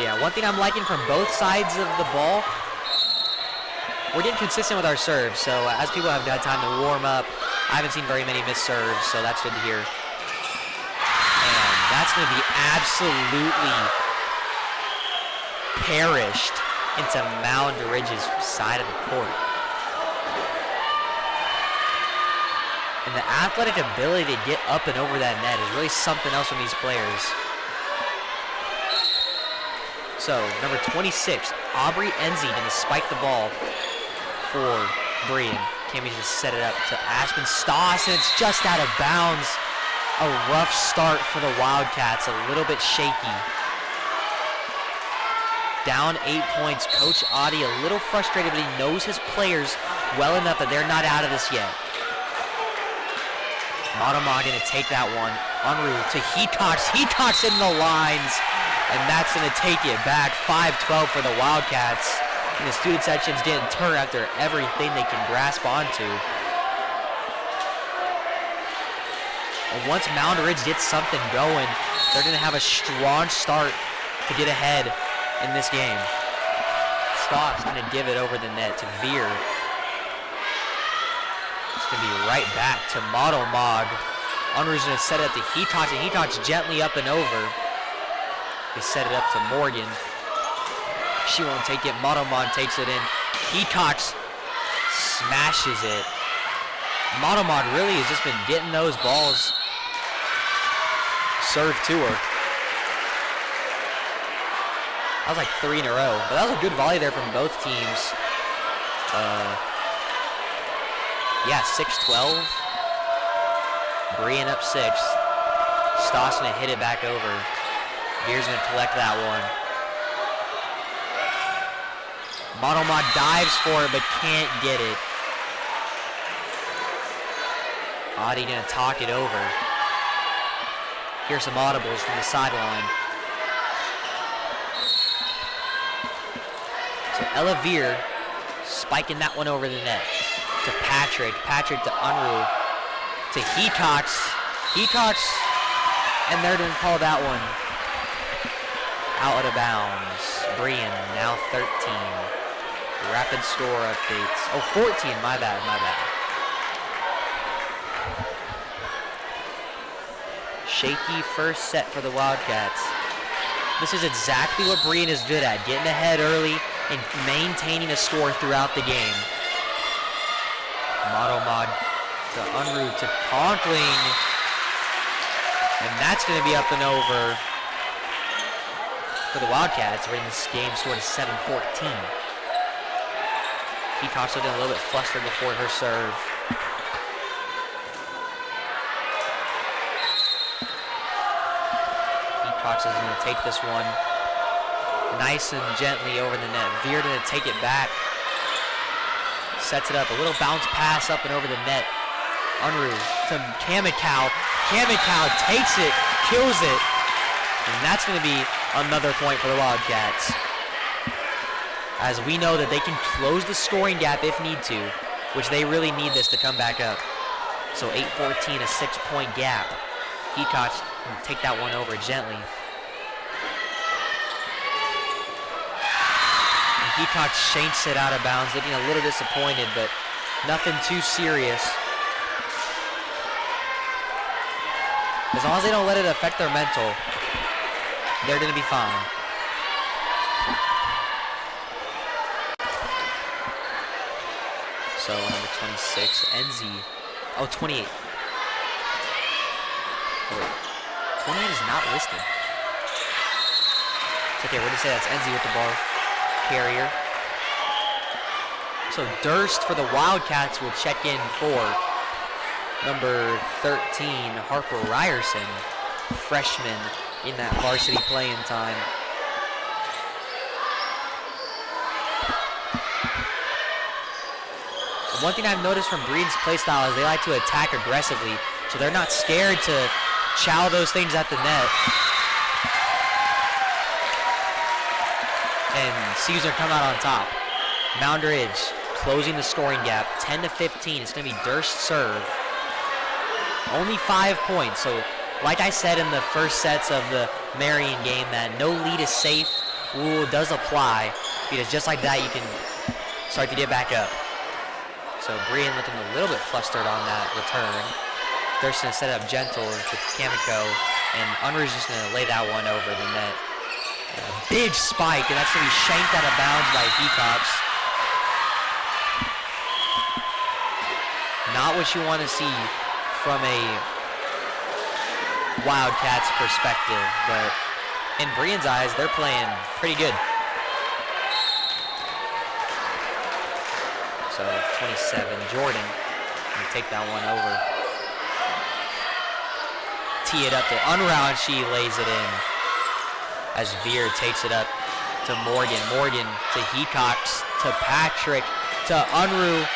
But yeah, one thing I'm liking from both sides of the ball, we're getting consistent with our serves. So as people have had time to warm up, I haven't seen very many missed serves, so that's good to hear. And that's going to be absolutely perished into Moundridge's side of the court. And the athletic ability to get up and over that net is really something else from these players. So, number 26, Aubrey Enzi going to spike the ball for Brian. Cammie just set it up to Aspen Stoss, and it's just out of bounds. A rough start for the Wildcats, a little bit shaky. Down 8 points. Coach Adi a little frustrated, but he knows his players well enough that they're not out of this yet. Matama going to take that one. En route to Hetox in the lines, and that's going to take it back. 5-12 for the Wildcats. And the student section's getting turned after everything they can grasp onto. And once Moundridge gets something going, they're going to have a strong start to get ahead in this game. Stock's going to give it over the net to Veer. It's going to be right back to Modomog. Unruh's going to set it up to Hetox, and Hetox gently up and over. They set it up to Morgan. She won't take it. Modomog takes it in. Hetox smashes it. Modomog really has just been getting those balls served to her. That was like 3 in a row. But that was a good volley there from both teams. Yeah, 6-12. Brian up 6. Stoss gonna hit it back over. Veer's gonna collect that one. Modomod dives for it, but can't get it. Adi gonna talk it over. Here's some audibles from the sideline. So Ella Veer spiking that one over the net to Patrick. Patrick to Unruh. To Hetox. Hetox, and they're gonna call that one out of bounds. Brian now 13. Rapid score updates. Oh, 14, my bad. Shaky first set for the Wildcats. This is exactly what Brian is good at, getting ahead early and maintaining a score throughout the game. Modomod to Unruh to Conkling. And that's going to be up and over for the Wildcats, bringing this game score to 7-14. Hetox looking a little bit flustered before her serve. Hetox is going to take this one nice and gently over the net. Veer going to take it back. Sets it up. A little bounce pass up and over the net. Unruh to Kamikow. Kamikow takes it, kills it. And that's going to be another point for the Wildcats. As we know that they can close the scoring gap if need to, which they really need this to come back up. So 8-14, a 6-point gap. Hetox can take that one over gently. And Hetox shanks it out of bounds, looking a little disappointed, but nothing too serious. As long as they don't let it affect their mental, they're going to be fine. So number 26, Enzi. Oh, 28. Oh, wait. 28 is not listed. It's okay, we're going to say that's Enzi with the ball carrier. So Durst for the Wildcats will check in for number 13, Harper Ryerson, freshman in that varsity playing time. One thing I've noticed from Breed's play style is they like to attack aggressively, so they're not scared to chow those things at the net. And Caesar come out on top. Moundridge closing the scoring gap, 10-15. It's going to be Durst's serve. Only 5 points, so like I said in the first sets of the Marion game, that no lead is safe, rule does apply, because just like that you can start to get back up. So Brian looking a little bit flustered on that return. Thurston set up gentle to Kamiko, and Unruh's just going to lay that one over the net. A big spike, and that's going to be shanked out of bounds by Hecox. Not what you want to see from a Wildcats perspective, but in Brian's eyes, they're playing pretty good. So 27, Jordan can take that one over. Tee it up to Unruh, and she lays it in as Veer takes it up to Morgan. Morgan to Hecox, to Patrick, to Unruh.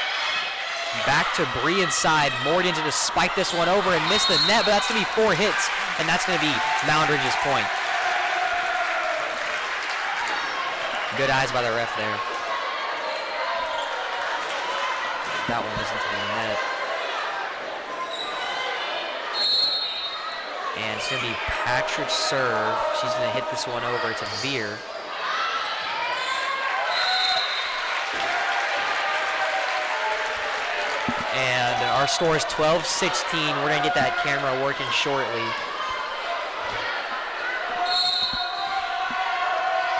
Back to Brian's side. Morgan's going to spike this one over and miss the net, but that's going to be 4 hits, and that's going to be Moundridge's point. Good eyes by the ref there. That one was into the net. And it's going to be Patrick's serve. She's going to hit this one over to Veer. And our score is 12-16. We're going to get that camera working shortly.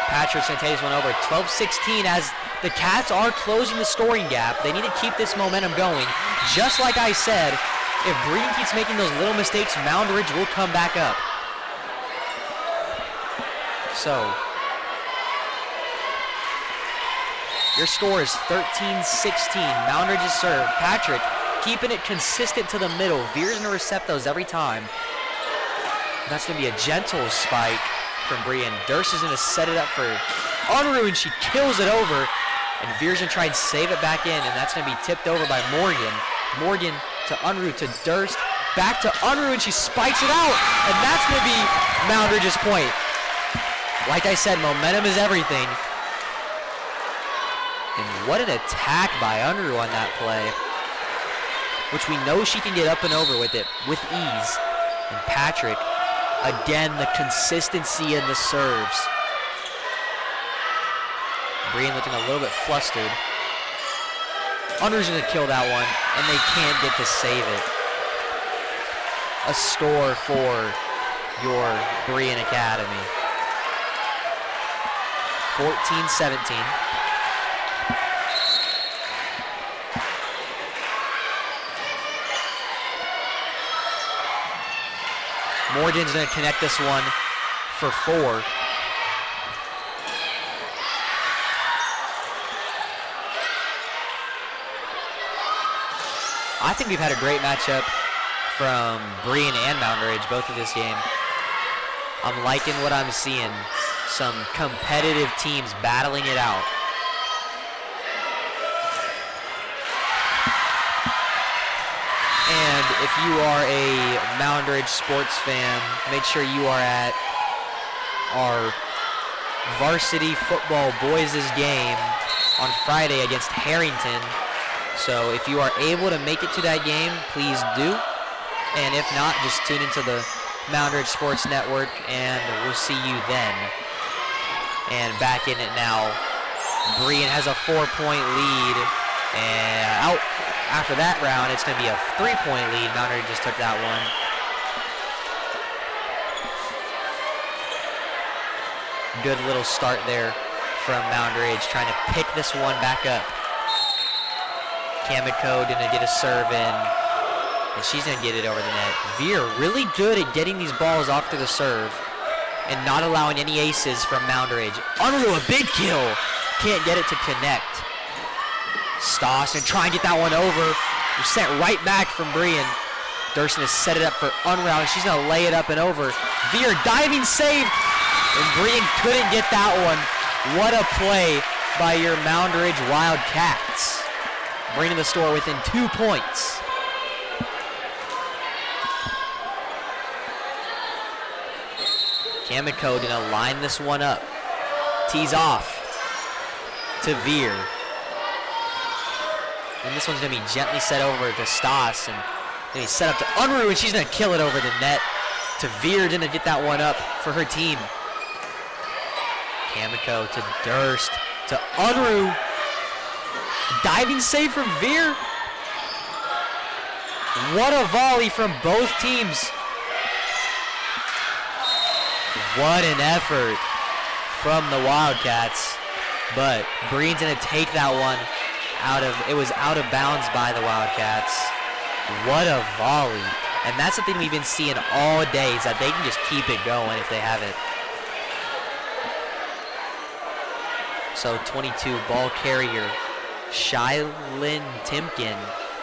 Patrick's going to take this one over. 12-16 as the Cats are closing the scoring gap. They need to keep this momentum going. Just like I said, if Breen keeps making those little mistakes, Moundridge will come back up. So, your score is 13-16. Moundridge's serve. Patrick keeping it consistent to the middle. Veer's going to recept those every time. That's going to be a gentle spike from Brian. Durst is going to set it up for Unruh, and she kills it over. And Veer's going to try and save it back in, and that's going to be tipped over by Morgan. Morgan to Unruh to Durst. Back to Unruh, and she spikes it out. And that's going to be Moundridge's point. Like I said, momentum is everything. And what an attack by Unruh on that play, which we know she can get up and over with it with ease. And Patrick, again, the consistency in the serves. Brian looking a little bit flustered. Unruh's going to kill that one, and they can't get to save it. A score for your Brian Academy. 14-17. Morgan's going to connect this one for 4. I think we've had a great matchup from Brian and Moundridge, both of this game. I'm liking what I'm seeing. Some competitive teams battling it out. And if you are a Moundridge sports fan, make sure you are at our varsity football boys' game on Friday against Harrington. So if you are able to make it to that game, please do. And if not, just tune into the Moundridge Sports Network, and we'll see you then. And back in it now. Brian has a 4-point lead. And out after that round, it's going to be a 3-point lead. Moundridge just took that one. Good little start there from Moundridge, trying to pick this one back up. Kamiko didn't get a serve in, and she's going to get it over the net. Veer really good at getting these balls off to the serve and not allowing any aces from Moundridge. Unruh, a big kill. Can't get it to connect. Stoss and try and get that one over. You're sent right back from Brian. Durst has set it up for Unruh, and she's going to lay it up and over. Veer diving save, and Brian couldn't get that one. What a play by your Moundridge Wildcats, bringing the score within 2 points. Kamiko gonna line this one up. Tees off to Veer. And this one's gonna be gently set over to Stoss, and then he's set up to Unruh, and she's gonna kill it over the net. To Veer, gonna get that one up for her team. Hamiko to Durst to Unruh. Diving save from Veer. What a volley from both teams. What an effort from the Wildcats. But Breen's gonna take that one it was out of bounds by the Wildcats. What a volley. And that's the thing we've been seeing all day, is that they can just keep it going if they have it. So 22 ball carrier, Shylin Timken,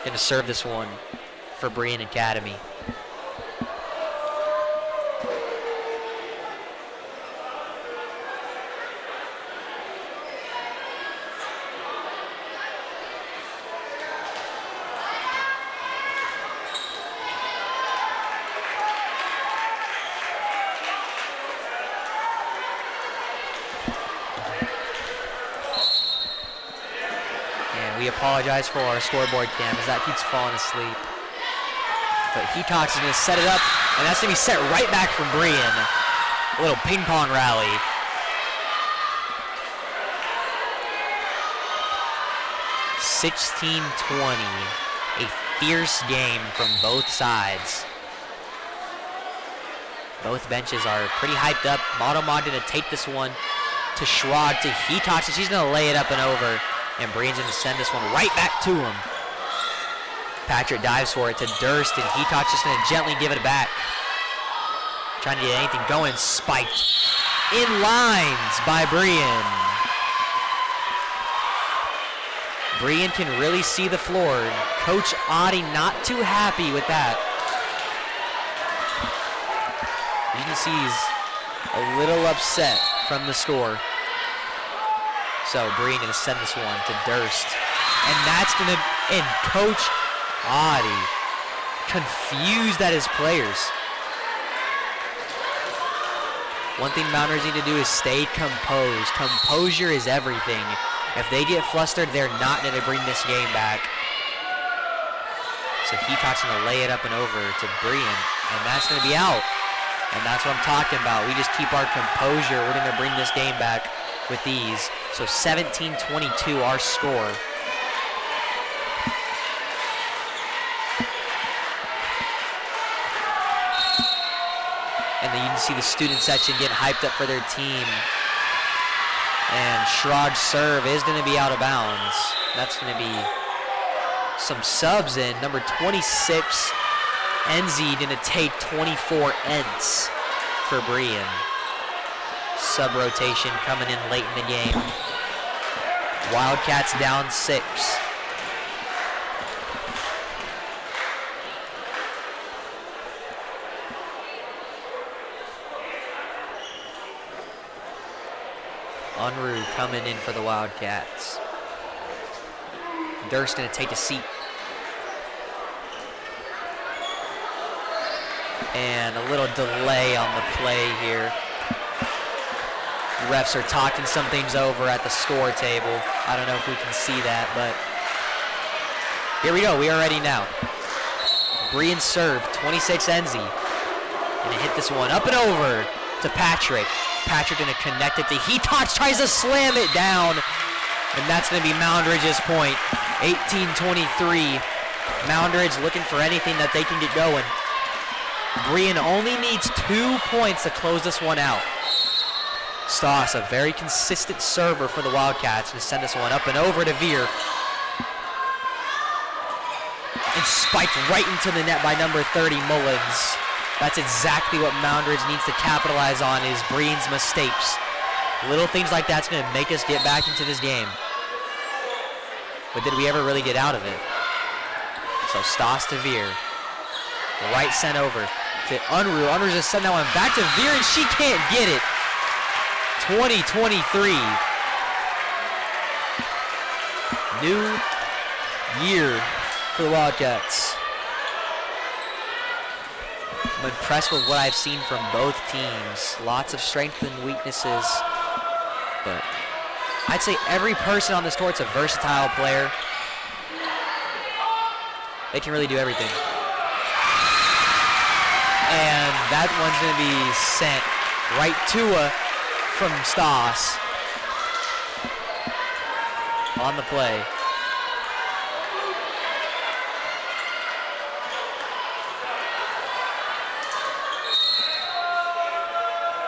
gonna serve this one for Breen Academy. We apologize for our scoreboard cam as that keeps falling asleep. But Hetox is going to set it up, and that's going to be set right back from Breen. A little ping pong rally. (16-20). A fierce game from both sides. Both benches are pretty hyped up. Modomod going to take this one to Schrag to Hetox, and she's going to lay it up and over. And Breen's going to send this one right back to him. Patrick dives for it to Durst, and Hetox just going to gently give it back. Trying to get anything going. Spiked in lines by Breen. Breen can really see the floor. Coach Adi not too happy with that. You can see he's a little upset from the score. So Breen gonna send this one to Durst. And that's gonna, and Coach Adi confused at his players. One thing Moundridge need to do is stay composed. Composure is everything. If they get flustered, they're not gonna bring this game back. So Hetox gonna lay it up and over to Breen, and that's gonna be out. And that's what I'm talking about. We just keep our composure. We're gonna bring this game back with these. So 17-22 our score. And then you can see the student section getting hyped up for their team. And Schrag's serve is going to be out of bounds. That's going to be some subs in. Number 26, Enzi, going to take 24 Ents for Breen. Sub rotation coming in late in the game. Wildcats down 6. Unruh coming in for the Wildcats. Durst gonna take a seat. And a little delay on the play here. Refs are talking some things over at the score table. I don't know if we can see that, but here we go. We are ready now. Breen serve, 26 Enzi. Gonna hit this one up and over to Patrick. Patrick gonna connect it to Hetox, tries to slam it down. And that's gonna be Moundridge's point. 18-23. Moundridge looking for anything that they can get going. Breen only needs 2 points to close this one out. Stoss, a very consistent server for the Wildcats, to send this one up and over to Veer. And spiked right into the net by number 30, Mullins. That's exactly what Moundridge needs to capitalize on, is Breen's mistakes. Little things like that's going to make us get back into this game. But did we ever really get out of it? So Stoss to Veer. Right sent over to Unruh. Unruh's just sending that one back to Veer, and she can't get it. 20-23. New year for the Wildcats. I'm impressed with what I've seen from both teams. Lots of strengths and weaknesses. But I'd say every person on this court's a versatile player. They can really do everything. And that one's going to be sent right to from Stoss on the play.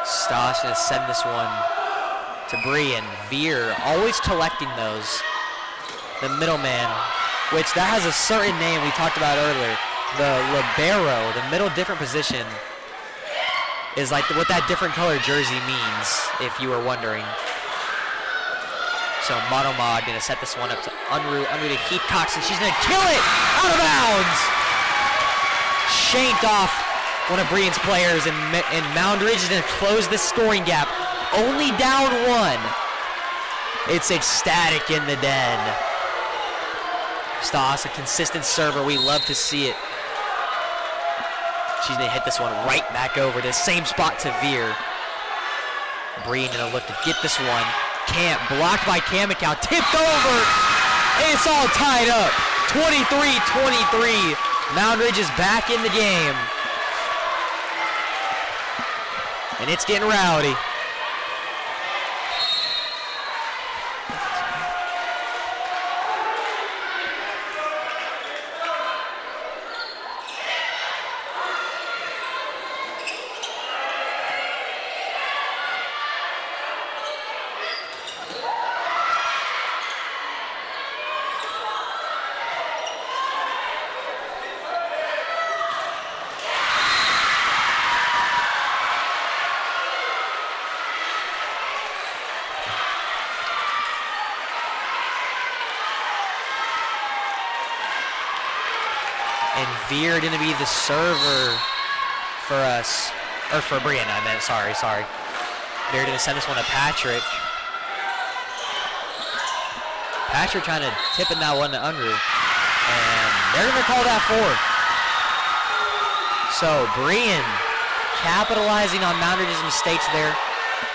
Stoss gonna send this one to Brian. Veer always collecting those. The middleman, which that has a certain name we talked about earlier. The libero, the middle different position, is like what that different color jersey means, if you were wondering. So Monomod gonna set this one up to Unruh. Unruh to Keith Cox, and she's gonna kill it out of bounds. Shanked off one of Brian's players, and Moundridge is gonna close the scoring gap. Only down one. It's ecstatic in the den. Stoss, a consistent server. We love to see it. She's gonna hit this one right back over to the same spot to Veer. Brian gonna look to get this one. Can't. Blocked by Kamikow. Tipped over. It's all tied up. 23-23. Moundridge is back in the game. And it's getting rowdy. And Veer gonna be the server for us, or for Brian, I meant, sorry. Veer gonna send this one to Patrick. Patrick trying to tip in that one to Unruh. And they're gonna call that four. So Brian capitalizing on Moundridge's mistakes there,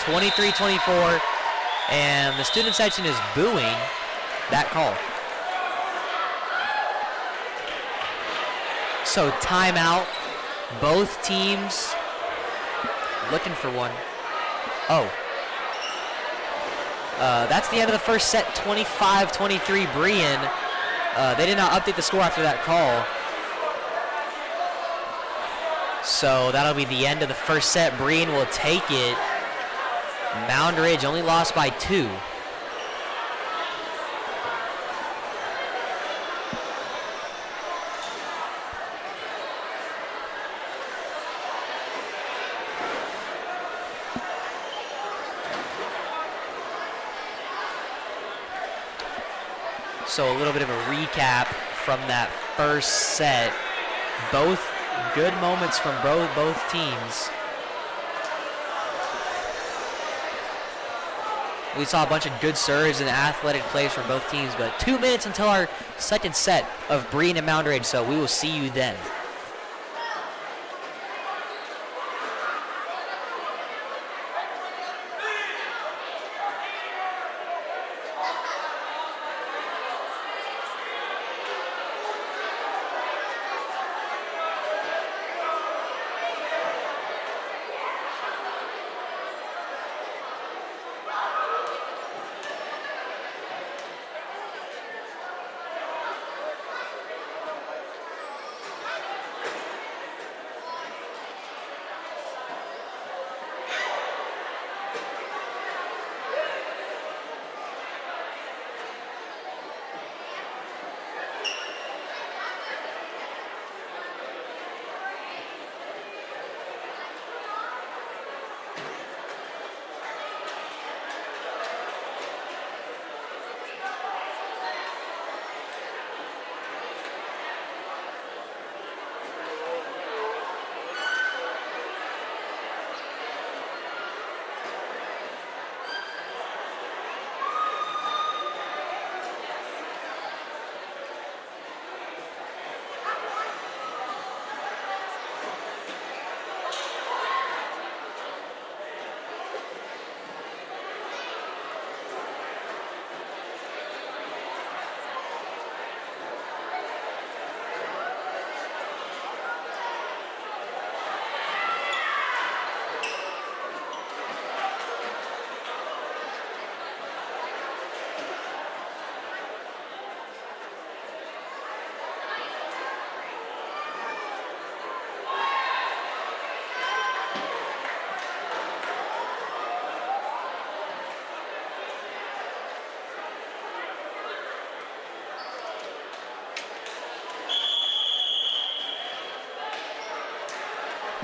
23-24, and the student section is booing that call. So timeout, both teams looking for one. Oh. That's the end of the first set, 25-23 Brian. They did not update the score after that call. So that'll be the end of the first set. Brian will take it. Moundridge only lost by 2. So a little bit of a recap from that first set. Both good moments from both teams. We saw a bunch of good serves and athletic plays from both teams, but 2 minutes until our second set of Brian and Moundridge, so we will see you then.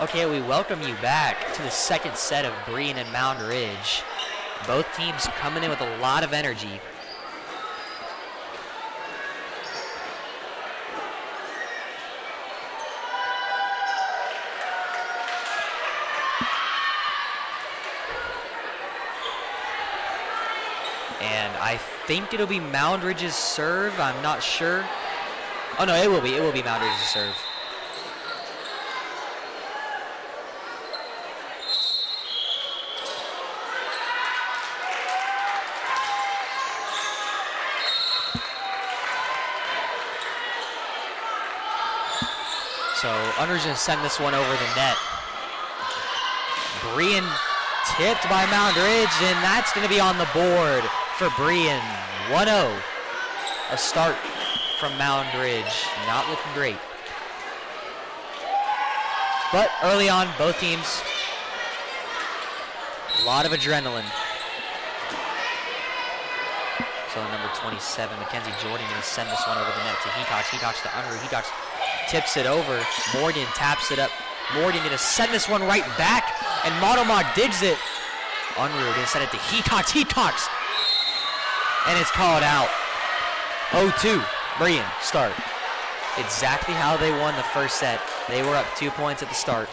Okay, we welcome you back to the second set of Breen and Moundridge. Both teams coming in with a lot of energy. And I think it'll be Moundridge's serve. I'm not sure. Oh no, it will be. It will be Moundridge's serve. So Moundridge gonna send this one over the net. Breen tipped by Moundridge, and that's gonna be on the board for Breen. 1-0. A start from Moundridge. Not looking great. But early on, both teams, a lot of adrenaline. So number 27, Mackenzie Jordan, gonna send this one over the net to Hetox. Hetox to Unruh. Hetox tips it over. Morgan taps it up. Morgan gonna send this one right back, and Monomog digs it. Unruh gonna send it to Hetox. Hetox! And it's called out. 0-2, Breen, start. Exactly how they won the first set. They were up 2 points at the start.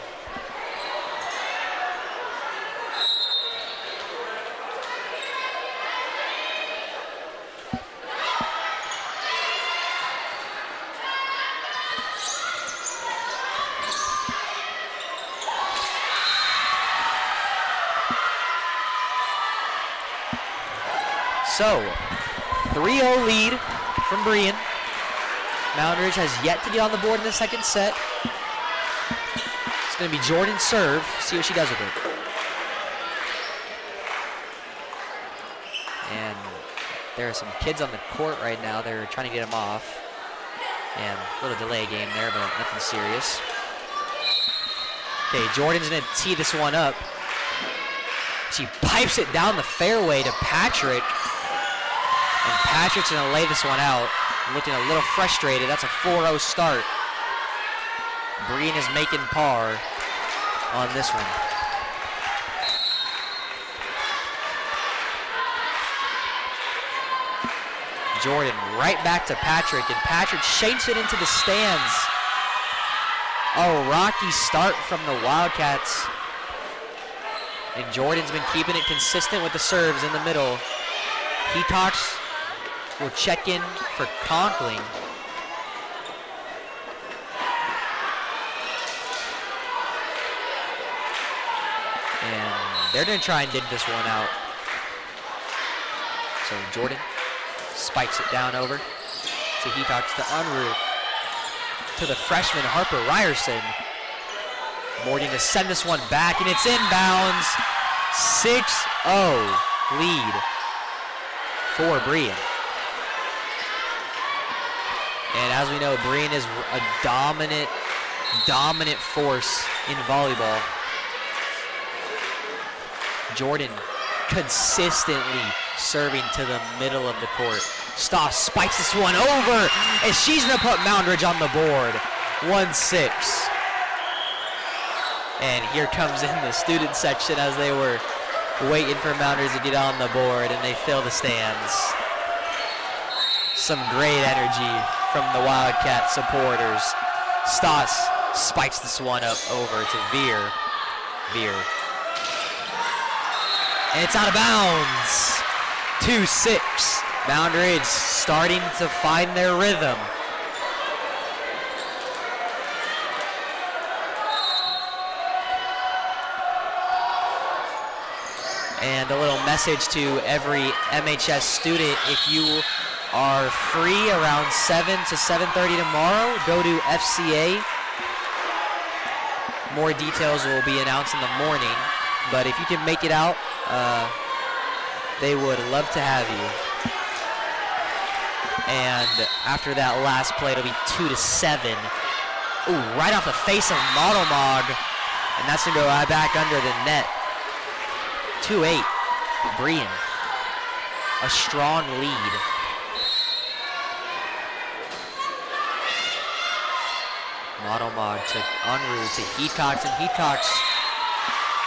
So, 3-0 lead from Breen. Moundridge has yet to get on the board in the second set. It's going to be Jordan's serve. See what she does with it. And there are some kids on the court right now. They're trying to get them off. And a little delay game there, but nothing serious. Okay, Jordan's going to tee this one up. She pipes it down the fairway to Patrick. And Patrick's going to lay this one out. Looking a little frustrated. That's a 4-0 start. Breen is making par on this one. Jordan right back to Patrick, and Patrick shakes it into the stands. A rocky start from the Wildcats. And Jordan's been keeping it consistent with the serves in the middle. Hetox will check in for Conkling. And they're going to try and dig this one out. So Jordan spikes it down over to Hetox to Unruh. To the freshman Harper Ryerson. Morgan to send this one back, and it's inbounds. 6-0 lead for Breen. And as we know, Breen is a dominant force in volleyball. Jordan consistently serving to the middle of the court. Stoss spikes this one over, and she's going to put Moundridge on the board. 1-6. And here comes in the student section as they were waiting for Moundridge to get on the board, and they fill the stands. Some great energy from the Wildcat supporters. Stoss spikes this one up over to Veer. And it's out of bounds. 2-6. Moundridge starting to find their rhythm. And a little message to every MHS student: if you are free around 7 to 7:30 tomorrow, go to FCA. More details will be announced in the morning, but if you can make it out, they would love to have you. And after that last play, it'll be 2-7. Ooh, right off the face of Monomog, and that's gonna go right back under the net. 2-8, Breen, a strong lead. Modelmog to Unruh to Heatcox, and Heatcox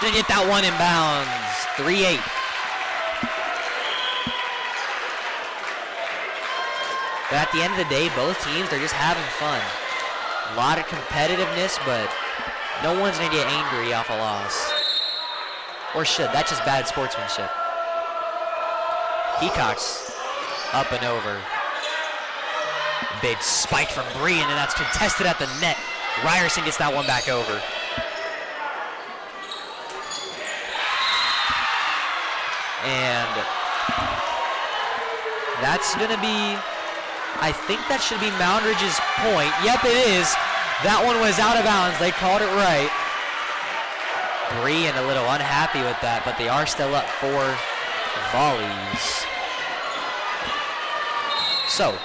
didn't get that one in bounds. 3-8. But at the end of the day, both teams, they're just having fun. A lot of competitiveness, but no one's going to get angry off a loss. Or should. That's just bad sportsmanship. Heatcox up and over. Big spike from Bree, and that's contested at the net. Ryerson gets that one back over. And that's going to be, I think that should be Moundridge's point. Yep, it is. That one was out of bounds. They called it right. Bree and a little unhappy with that, but they are still up 4 volleys. So,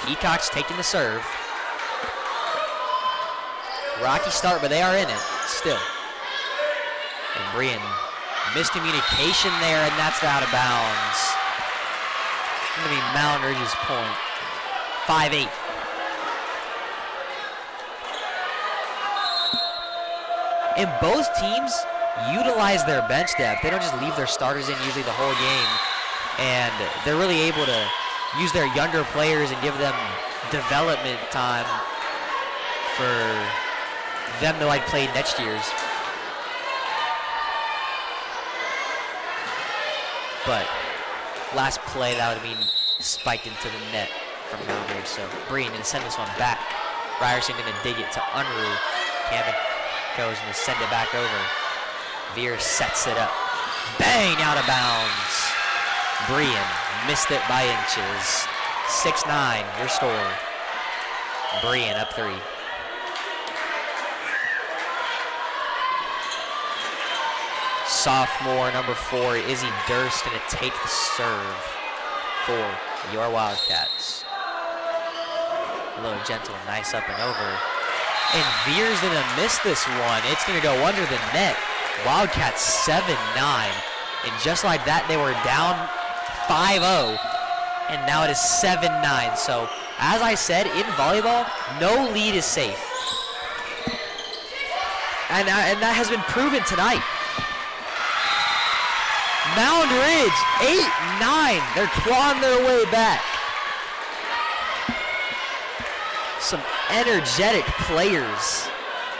Heatcox taking the serve. Rocky start, but they are in it still. And Brian, miscommunication there, and that's out of bounds. It's going to be Moundridge's point. 5-8. And both teams utilize their bench depth. They don't just leave their starters in usually the whole game. And they're really able to use their younger players and give them development time for them to like play next year's. But last play, that would mean spiked into the net from Moundridge. So Breen gonna send this one back. Ryerson gonna dig it to Unruh. Hammond goes and send it back over. Veer sets it up. Bang, out of bounds. Brian missed it by inches. 6-9, your score. Brian up 3. Sophomore number 4, Izzy Durst, gonna take the serve for your Wildcats. A little gentle, nice up and over. And Veer's gonna miss this one. It's gonna go under the net. Wildcats 7-9. And just like that, they were down 5-0. And now it is 7-9. So, as I said, in volleyball, no lead is safe. And that has been proven tonight. Moundridge, 8-9. They're clawing their way back. Some energetic players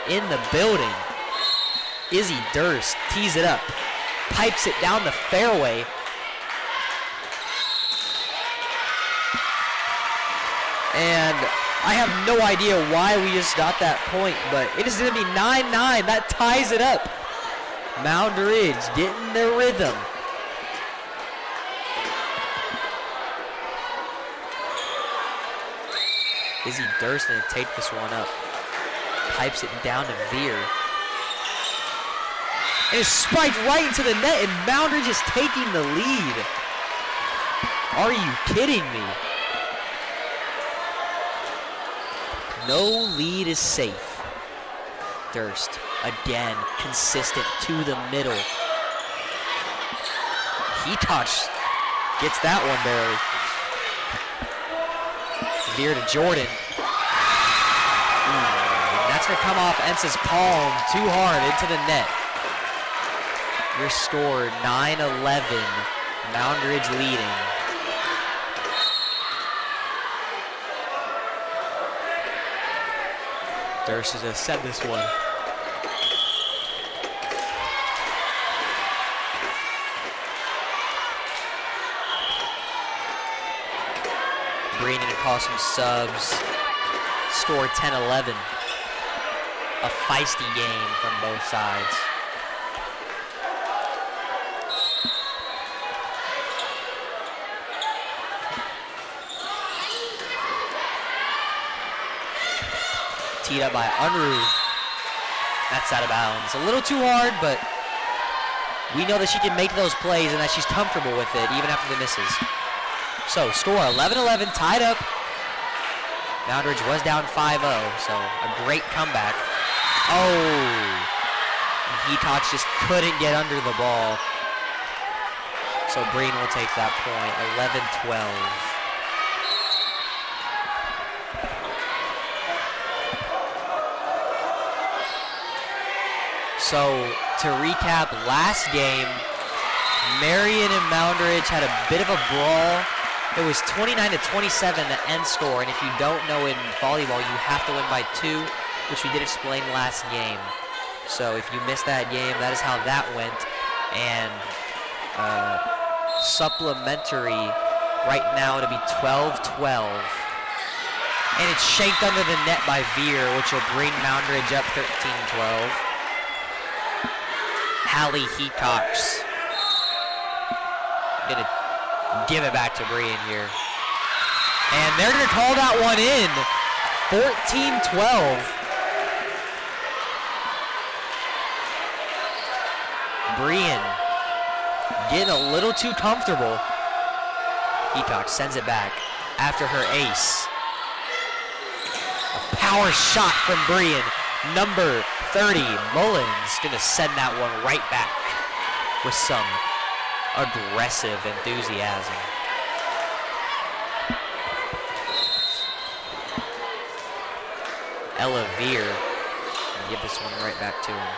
in the building. Izzy Durst tees it up, pipes it down the fairway. And I have no idea why we just got that point, but it is going to be 9-9. That ties it up. Moundridge getting their rhythm. Izzy Durst going to take this one up. Pipes it down to Veer. And it's spiked right into the net, and Moundridge is taking the lead. Are you kidding me? No lead is safe. Durst, again, consistent to the middle. Heatcox gets that one barely. Veer to Jordan. And that's going to come off Ence's palm too hard into the net. Your score, 9-11. Moundridge leading. Durst is going to set this one. Breen going to call some subs. Score 10-11. A feisty game from both sides. Teed up by Unruh. That's out of bounds. A little too hard, but we know that she can make those plays and that she's comfortable with it even after the misses. So, score 11-11, tied up. Moundridge was down 5-0, so a great comeback. Oh! Heatcox just couldn't get under the ball. So Breen will take that point, 11-12. So to recap last game, Marion and Moundridge had a bit of a brawl. It was 29-27 the end score, and if you don't know, in volleyball you have to win by 2, which we did explain last game. So if you missed that game, that is how that went. And supplementary right now to be 12-12. And it's shanked under the net by Veer, which will bring Moundridge up 13-12. Hallie Hecox gonna give it back to Brian here. And they're gonna call that one in. 14-12. Brian getting a little too comfortable. Hecox sends it back after her ace. A power shot from Brian. Number 30, Mullins, gonna send that one right back with some aggressive enthusiasm. Ella Veer, give this one right back to him.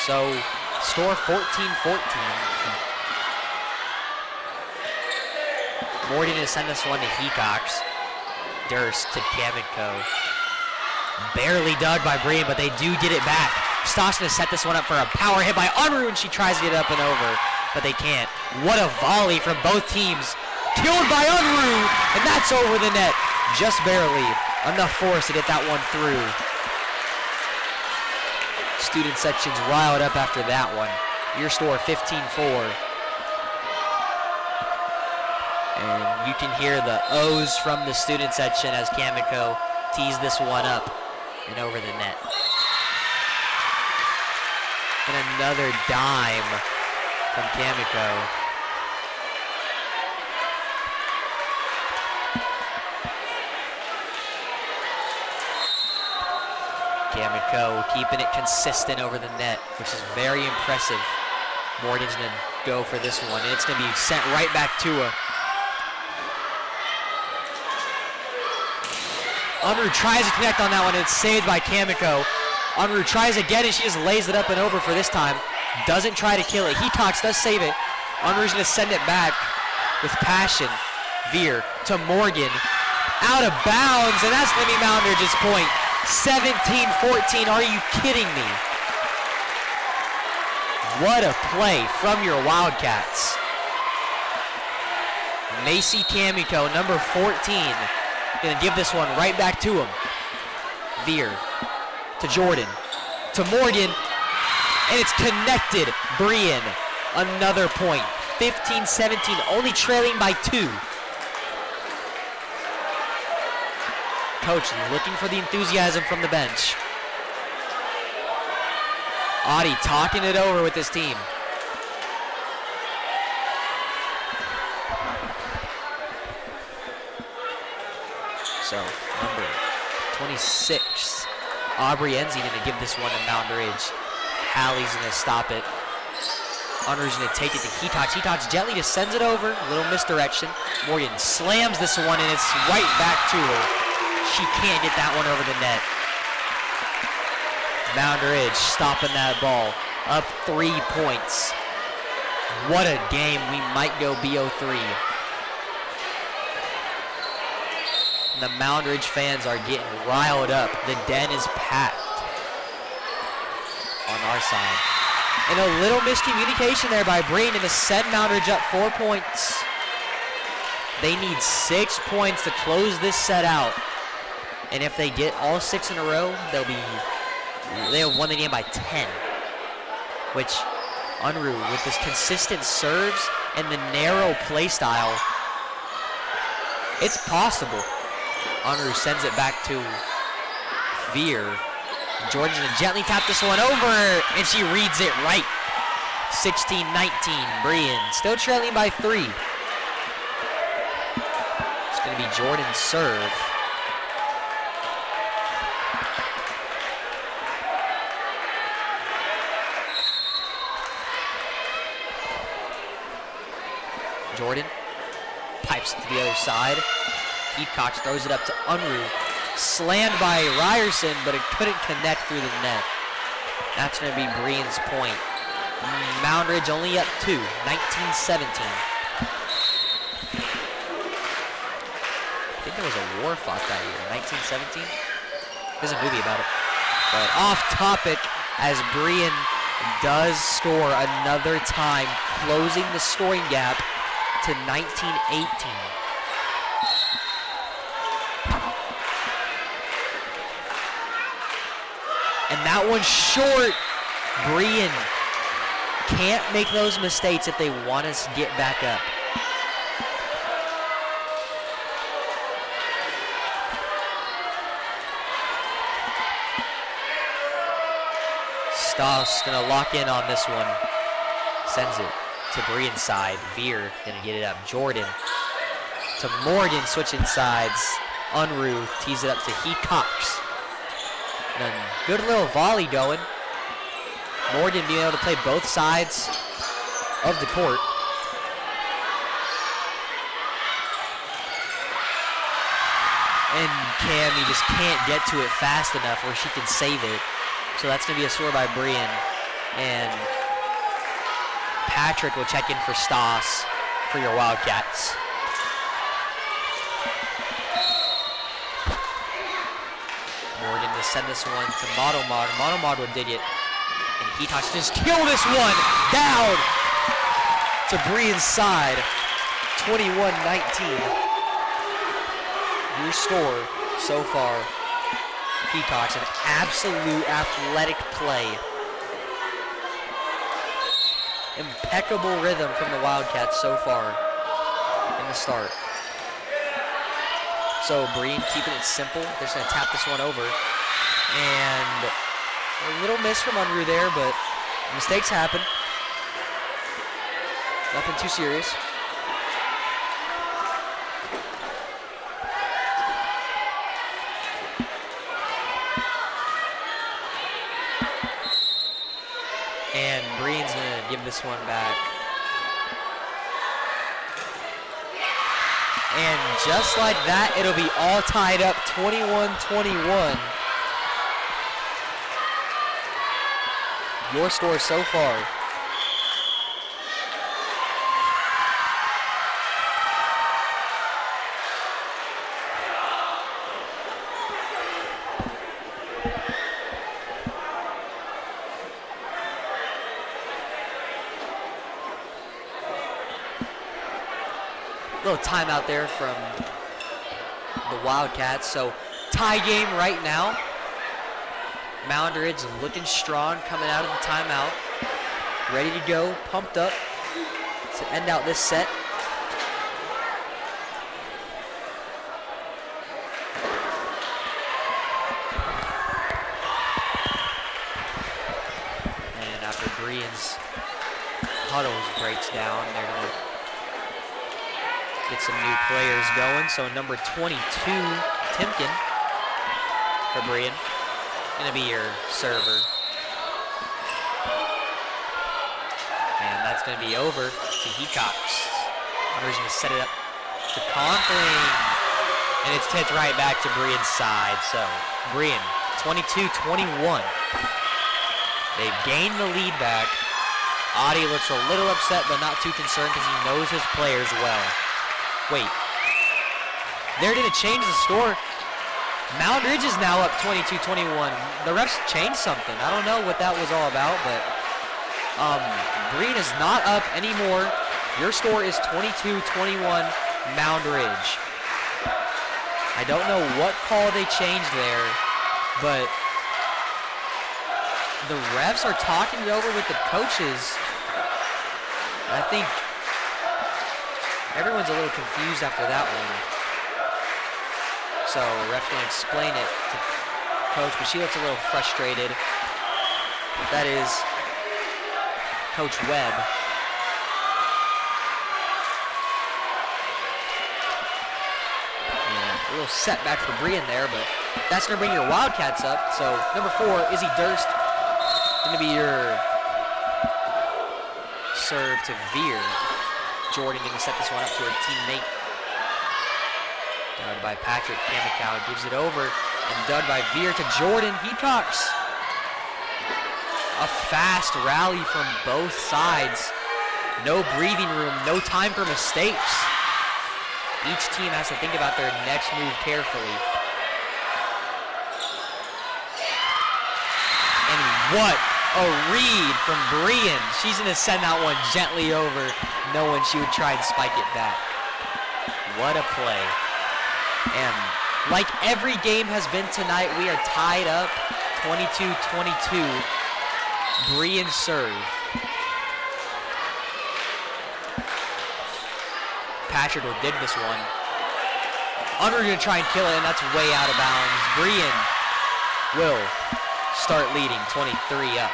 So, score 14-14. Morgan to send this one to Hecox. Durst to Kamenko. Barely dug by Brian, but they do get it back. Stosh to set this one up for a power hit by Unruh, and she tries to get it up and over, but they can't. What a volley from both teams. Killed by Unruh, and that's over the net. Just barely. Enough force to get that one through. Student section's riled up after that one. Your score 15-4. And you can hear the O's from the student section as Kamenko tees this one up and over the net. And another dime from Kamenko. Kamenko keeping it consistent over the net, which is very impressive. Morgan's gonna go for this one, and it's gonna be sent right back to her. Unruh tries to connect on that one, and it's saved by Kamenko. Unruh tries again, and she just lays it up and over for this time. Doesn't try to kill it. Hecox does save it. Unruh's gonna send it back with passion. Veer to Morgan. Out of bounds, and that's gonna be Moundridge's point. 17-14, are you kidding me? What a play from your Wildcats. Macy Kamenko, number 14, gonna give this one right back to him. Veer to Jordan, to Morgan, and it's connected. Brian, another point. 15-17, only trailing by 2. Coach looking for the enthusiasm from the bench. Audie talking it over with his team. So, number 26, Aubrey Enzi gonna give this one to Moundridge. Hallie's gonna stop it. Unruh's gonna take it to Hecox. Hecox gently just sends it over, a little misdirection. Morgan slams this one, and it's right back to her. She can't get that one over the net. Moundridge stopping that ball. Up 3 points. What a game. We might go BO3. The Moundridge fans are getting riled up. The den is packed on our side. And a little miscommunication there by Breen to send Moundridge up 4 points. They need 6 points to close this set out. And if they get all 6 in a row, they'll won the game by 10. Which Unruh, with this consistent serves and the narrow play style, it's possible. Unruh sends it back to Veer. Jordan's gonna gently tap this one over, and she reads it right 16-19, Brian still trailing by 3. It's going to be Jordan's serve. Jordan pipes it to the other side. Heathcock throws it up to Unruh. Slammed by Ryerson, but it couldn't connect through the net. That's going to be Brian's point. Moundridge only up 2, 19-17. I think there was a war fought that year, 1917. There's a movie about it. But off topic, as Brian does score another time, closing the scoring gap to 19-18. And that one's short. Brian can't make those mistakes if they want us to get back up. Stoss gonna lock in on this one. Sends it to Brian's side. Veer gonna get it up. Jordan to Morgan, switching sides. Unruh tees it up to Heathcock. And a good little volley going. Morgan being able to play both sides of the court. And Cammy just can't get to it fast enough where she can save it. So that's going to be a score by Brian. And Patrick will check in for Stoss for your Wildcats. Morgan to send this one to Monomod. Monomod will dig it. And Heathcock just kill this one down to Brian's side. 21-19. Your score so far. Heathcock's an absolute athletic play. Impeccable rhythm from the Wildcats so far in the start. So Brian keeping it simple. They're just going to tap this one over. And a little miss from Unruh there, but mistakes happen. Nothing too serious. And Brian's going to give this one back. And just like that, it'll be all tied up, 21-21. Your score so far. Little timeout there from the Wildcats. So tie game right now. Moundridge looking strong coming out of the timeout. Ready to go, pumped up to end out this set. And after Brian's huddles breaks down, they're going to get some new players going. So number 22, Timken for Brian. Gonna be your server. And that's gonna be over to Heathcock. Hunter's gonna set it up to Confling. And it's tipped right back to Brian's side. So Brian, 22-21. They've gained the lead back. Audie looks a little upset, but not too concerned because he knows his players well. Wait, they're gonna change the score. Moundridge is now up 22-21. The refs changed something. I don't know what that was all about, but Brian is not up anymore. Your score is 22-21 Moundridge. I don't know what call they changed there, but the refs are talking it over with the coaches. I think everyone's a little confused after that one. So ref gonna explain it to coach, but she looks a little frustrated. That is Coach Webb. And a little setback for Brian there, but that's going to bring your Wildcats up. So number 4, Izzy Durst, going to be your serve to Veer. Jordan going to set this one up to her teammate. Dug by Patrick. Kamikow gives it over, and dug by Veer to Jordan. Heatcocks. A fast rally from both sides. No breathing room, no time for mistakes. Each team has to think about their next move carefully. And what a read from Brian. She's gonna send that one gently over, knowing she would try and spike it back. What a play. And like every game has been tonight, we are tied up 22-22. Brian serve. Patrick will dig this one. Under gonna try and kill it, and that's way out of bounds. Brian will start leading 23 up.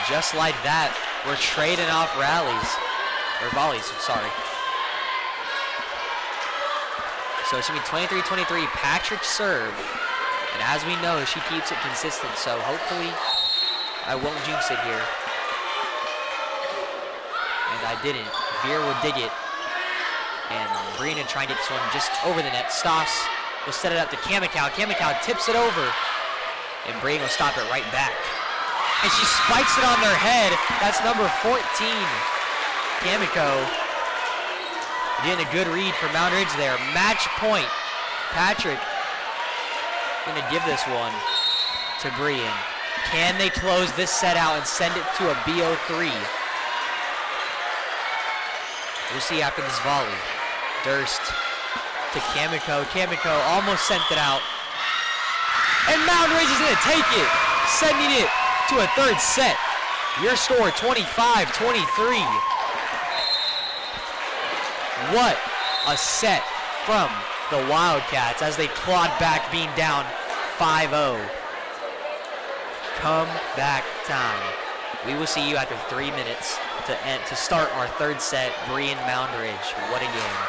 Just like that, we're trading off rallies, or volleys, sorry. So it's gonna be 23-23, Patrick serve. And as we know, she keeps it consistent, so hopefully I won't jinx it here. And I didn't. Veer will dig it. And Brina trying to get this one just over the net. Stoss will set it up to Kamikow. Kamikow tips it over. And Brina will stop it right back. And she spikes it on their head. That's number 14. Kamikow getting a good read for Moundridge there. Match point. Patrick gonna give this one to Brian. Can they close this set out and send it to a BO3? We'll see after this volley. Durst to Kamikow. Kamikow almost sent it out. And Moundridge is gonna take it, sending it to a third set. Your score 25-23. What a set from the Wildcats as they clawed back, being down 5-0. Comeback time. We will see you after 3 minutes to start our third set. Brian Moundridge. What a game.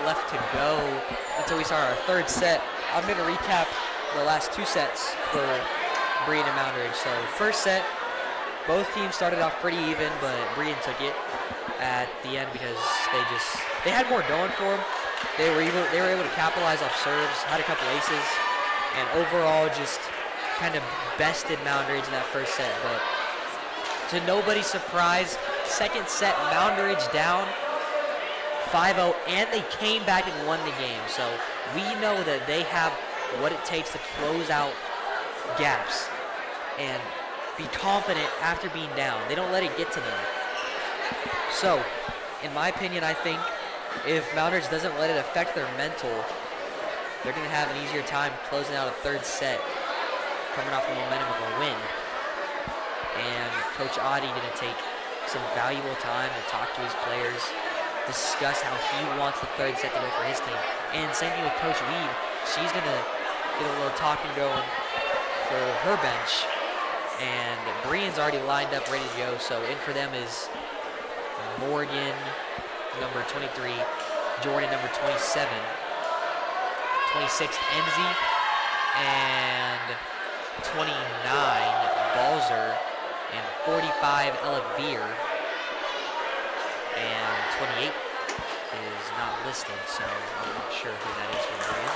Left to go until we start our third set. I'm going to recap the last 2 sets for Brian and Moundridge. So first set, both teams started off pretty even, but Brian took it at the end because they had more going for them. They were able to capitalize off serves, had a couple aces, and overall just kind of bested Moundridge in that first set. But to nobody's surprise, second set, Moundridge down 5-0, and they came back and won the game. So we know that they have what it takes to close out gaps. And be confident after being down. They don't let it get to them. So, in my opinion, I think if Moundridge doesn't let it affect their mental, they're going to have an easier time closing out a third set, coming off the momentum of a win. And Coach Adi going to take some valuable time to talk to his players, discuss how he wants the third set to go for his team. And same thing with Coach Weed. She's going to get a little talking going for her bench. And Brian's already lined up, ready to go. So in for them is Morgan, number 23, Jordan, number 27, 26, Enzi, and 29, Balzer, and 45, Ella Veer, and 28 is not listed, so I'm not sure who that is for Brian.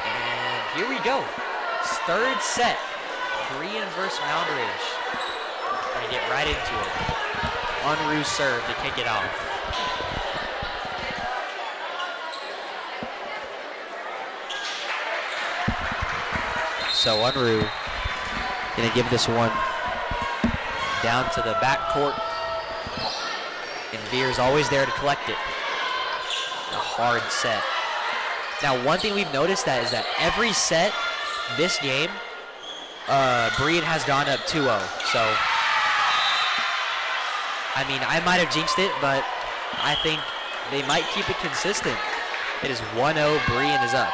And here we go. Third set. Brian versus Moundridge. Gonna get right into it. Unruh serve to kick it off. So Unruh gonna give this one down to the back court. And Veer's always there to collect it. A hard set. Now, one thing we've noticed is that every set this game, Brian has gone up 2-0. So, I mean, I might have jinxed it, but I think they might keep it consistent. It is 1-0, Brian is up.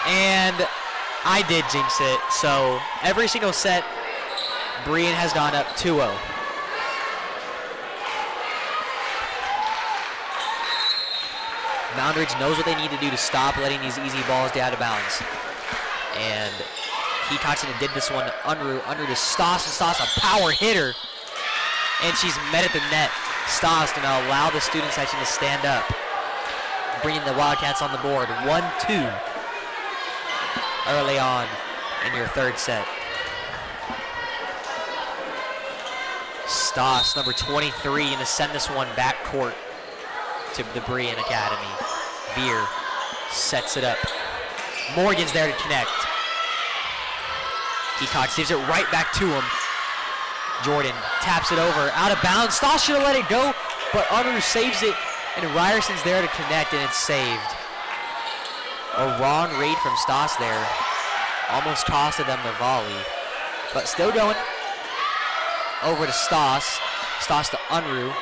And I did jinx it. So every single set, Brian has gone up 2-0. Moundridge knows what they need to do to stop letting these easy balls get out of bounds. And Heatoxin did this one to Unruh. Unruh to Stoss, and Stoss a power hitter. And she's met at the net. Stoss going to allow the student section to stand up, bringing the Wildcats on the board. 1-2 early on in your third set. Stoss, number 23, going to send this one back court to the Brian Academy. Veer sets it up. Morgan's there to connect. Heatox gives it right back to him. Jordan taps it over, out of bounds. Stoss should have let it go, but Unruh saves it, and Ryerson's there to connect, and it's saved. A wrong raid from Stoss there. Almost costed them the volley. But still going. Over to Stoss. Stoss to Unruh.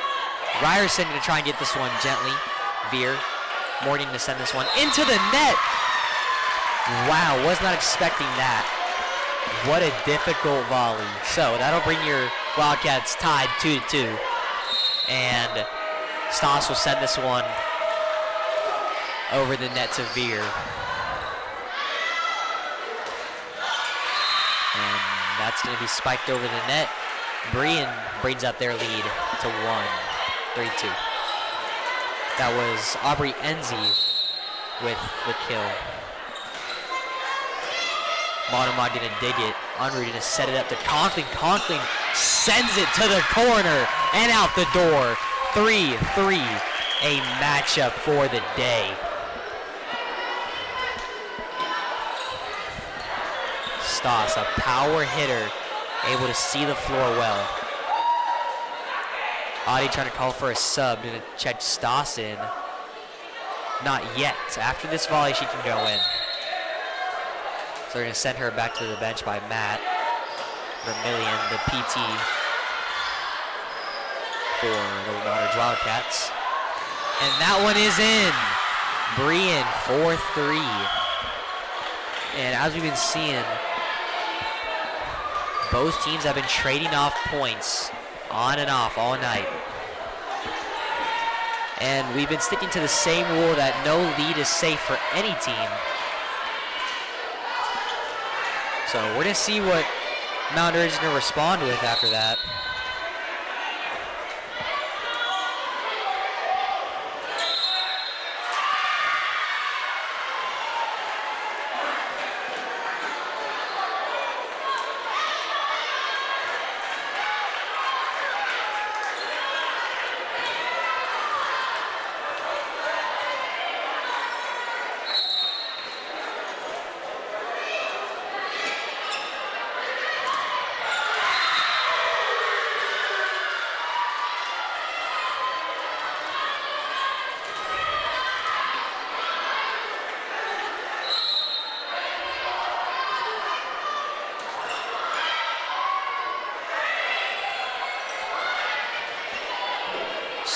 Ryerson going to try and get this one gently. Veer. Morgan to send this one into the net. Wow, was not expecting that. What a difficult volley. So that'll bring your Wildcats tied 2-2. And Stoss will send this one over the net to Veer. And that's going to be spiked over the net. Brian brings up their lead to 3-2. That was Aubrey Enzi with the kill. Monomod going to dig it. Unruh going to set it up to Conklin. Conklin sends it to the corner and out the door. 3-3. A matchup for the day. Stoss, a power hitter, able to see the floor well. Adi trying to call for a sub, going to check Stoss in. Not yet. After this volley, she can go in. So they're going to send her back to the bench by Matt Vermillion, the PT for the Moundridge Wildcats. And that one is in. Brian, 4-3. And as we've been seeing, both teams have been trading off points on and off all night. And we've been sticking to the same rule that no lead is safe for any team. So we're going to see what Moundridge is going to respond with after that.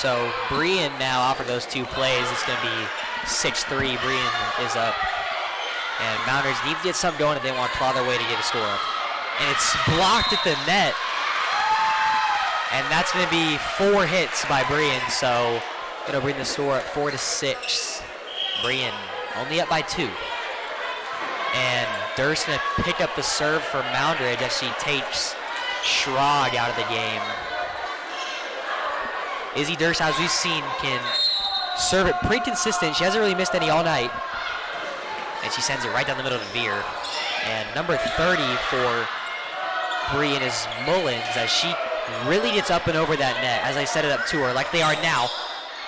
So Brian now, off of those 2 plays, it's going to be 6-3. Brian is up. And Moundridge need to get something going if they want to claw their way to get a score up. And it's blocked at the net. And that's going to be 4 hits by Brian, so it'll bring the score up 4-6. Brian only up by 2. And Durst going to pick up the serve for Moundridge as she takes Schrag out of the game. Izzy Durst, as we've seen, can serve it pretty consistent. She hasn't really missed any all night. And she sends it right down the middle to Veer. And number 30 for Brian is Mullins, as she really gets up and over that net as I set it up to her like they are now.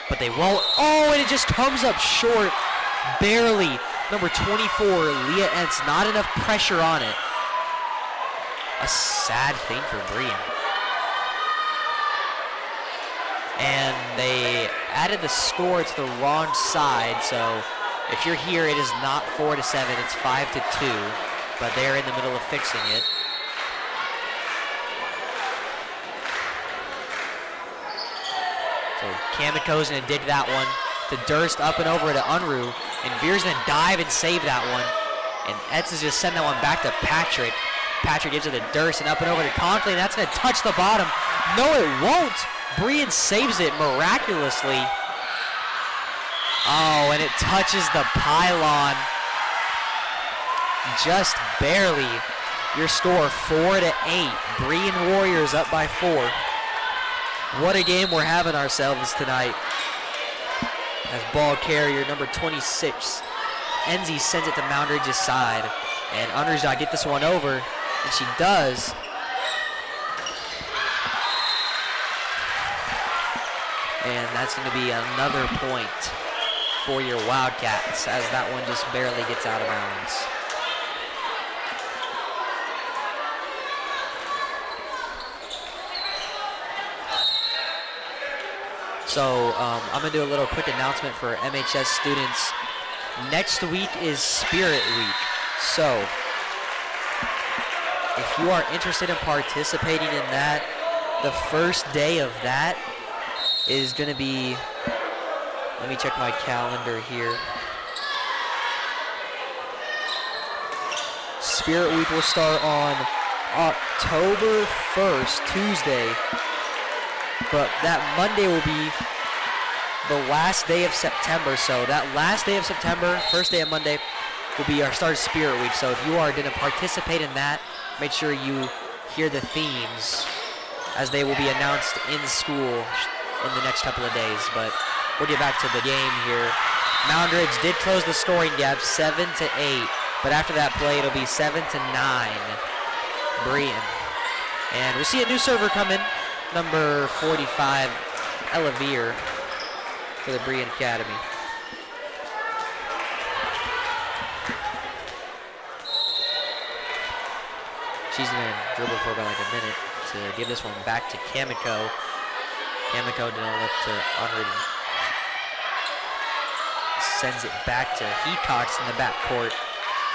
But they won't. Oh, and it just comes up short, barely. Number 24, Leah Entz, not enough pressure on it. A sad thing for Brian. And they added the score to the wrong side, so if you're here, it is not 4-7, it's 5-2, but they're in the middle of fixing it. So Kamiko's gonna dig that one to Durst, up and over to Unruh, and Veer's gonna dive and save that one. And Etz is just sending that one back to Patrick. Patrick gives it to Durst and up and over to Conklin, and that's gonna touch the bottom. No, it won't. Brian saves it miraculously. Oh, and it touches the pylon. Just barely. Your score 4-8. Brian Warriors up by 4. What a game we're having ourselves tonight. As ball carrier number 26, Enzi sends it to Moundridge's side. And Unruh's got to get this one over, and she does. And that's going to be another point for your Wildcats, as that one just barely gets out of bounds. So I'm going to do a little quick announcement for MHS students. Next week is Spirit Week. So if you are interested in participating in that, the first day of that is going to be, let me check my calendar here. Spirit Week will start on October 1st, Tuesday. But that Monday will be the last day of September. So that last day of September, first day of Monday, will be our start of Spirit Week. So if you are going to participate in that, make sure you hear the themes as they will be announced in school in the next couple of days. But we'll get back to the game here. Moundridge did close the scoring gap 7-8, but after that play it'll be 7-9. Brian. And we'll see a new server come in, number 45, Ella Veer, for the Brian Academy. She's going to dribble for about like a minute to give this one back to Kamiko. Kamiko didn't look to Unruh. Sends it back to Hecox in the backcourt.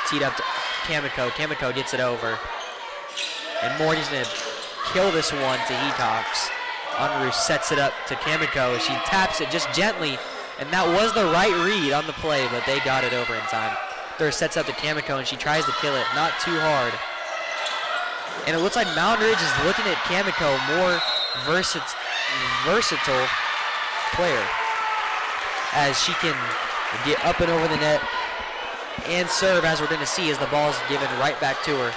Teed up to Kamiko. Kamiko gets it over. And Morty's going to kill this one to Hecox. Unruh sets it up to Kamiko. She taps it just gently. And that was the right read on the play, but they got it over in time. Third sets up to Kamiko, and she tries to kill it. Not too hard. And it looks like Moundridge is looking at Kamiko, more versatile player, as she can get up and over the net and serve, as we're going to see, as the ball is given right back to her.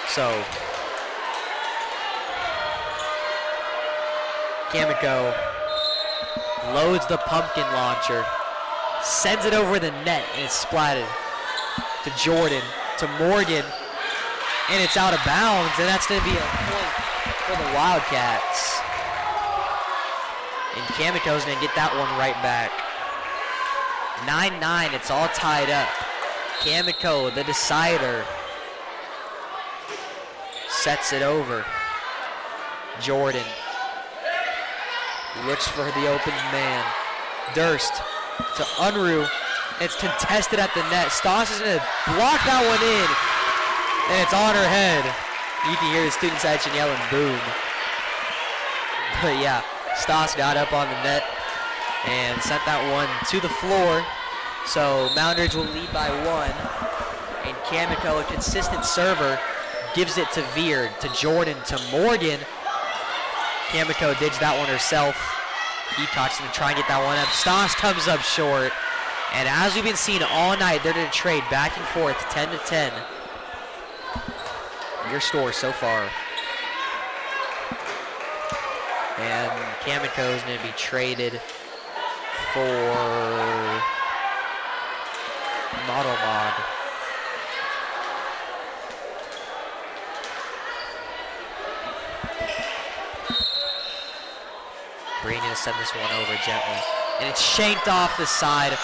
So Kamiko loads the pumpkin launcher, sends it over the net, and it's splatted to Jordan, to Morgan, and it's out of bounds, and that's going to be a point for the Wildcats. And Kamiko's going to get that one right back. 9-9, it's all tied up. Kamiko, the decider, sets it over. Jordan looks for the open man. Durst to Unruh. It's contested at the net. Stoss is going to block that one in, and it's on her head. You can hear the student section yelling boom. But yeah, Stas got up on the net and sent that one to the floor. So Moundridge will lead by 1. And Kamiko, a consistent server, gives it to Veer, to Jordan, to Morgan. Kamiko digs that one herself. Heacock's going to try and get that one up. Stas comes up short. And as we've been seeing all night, they're going to trade back and forth, 10-10. Your score so far. And Kamiko is going to be traded for Model Mod. Breen going to send this one over gently. And it's shanked off the side,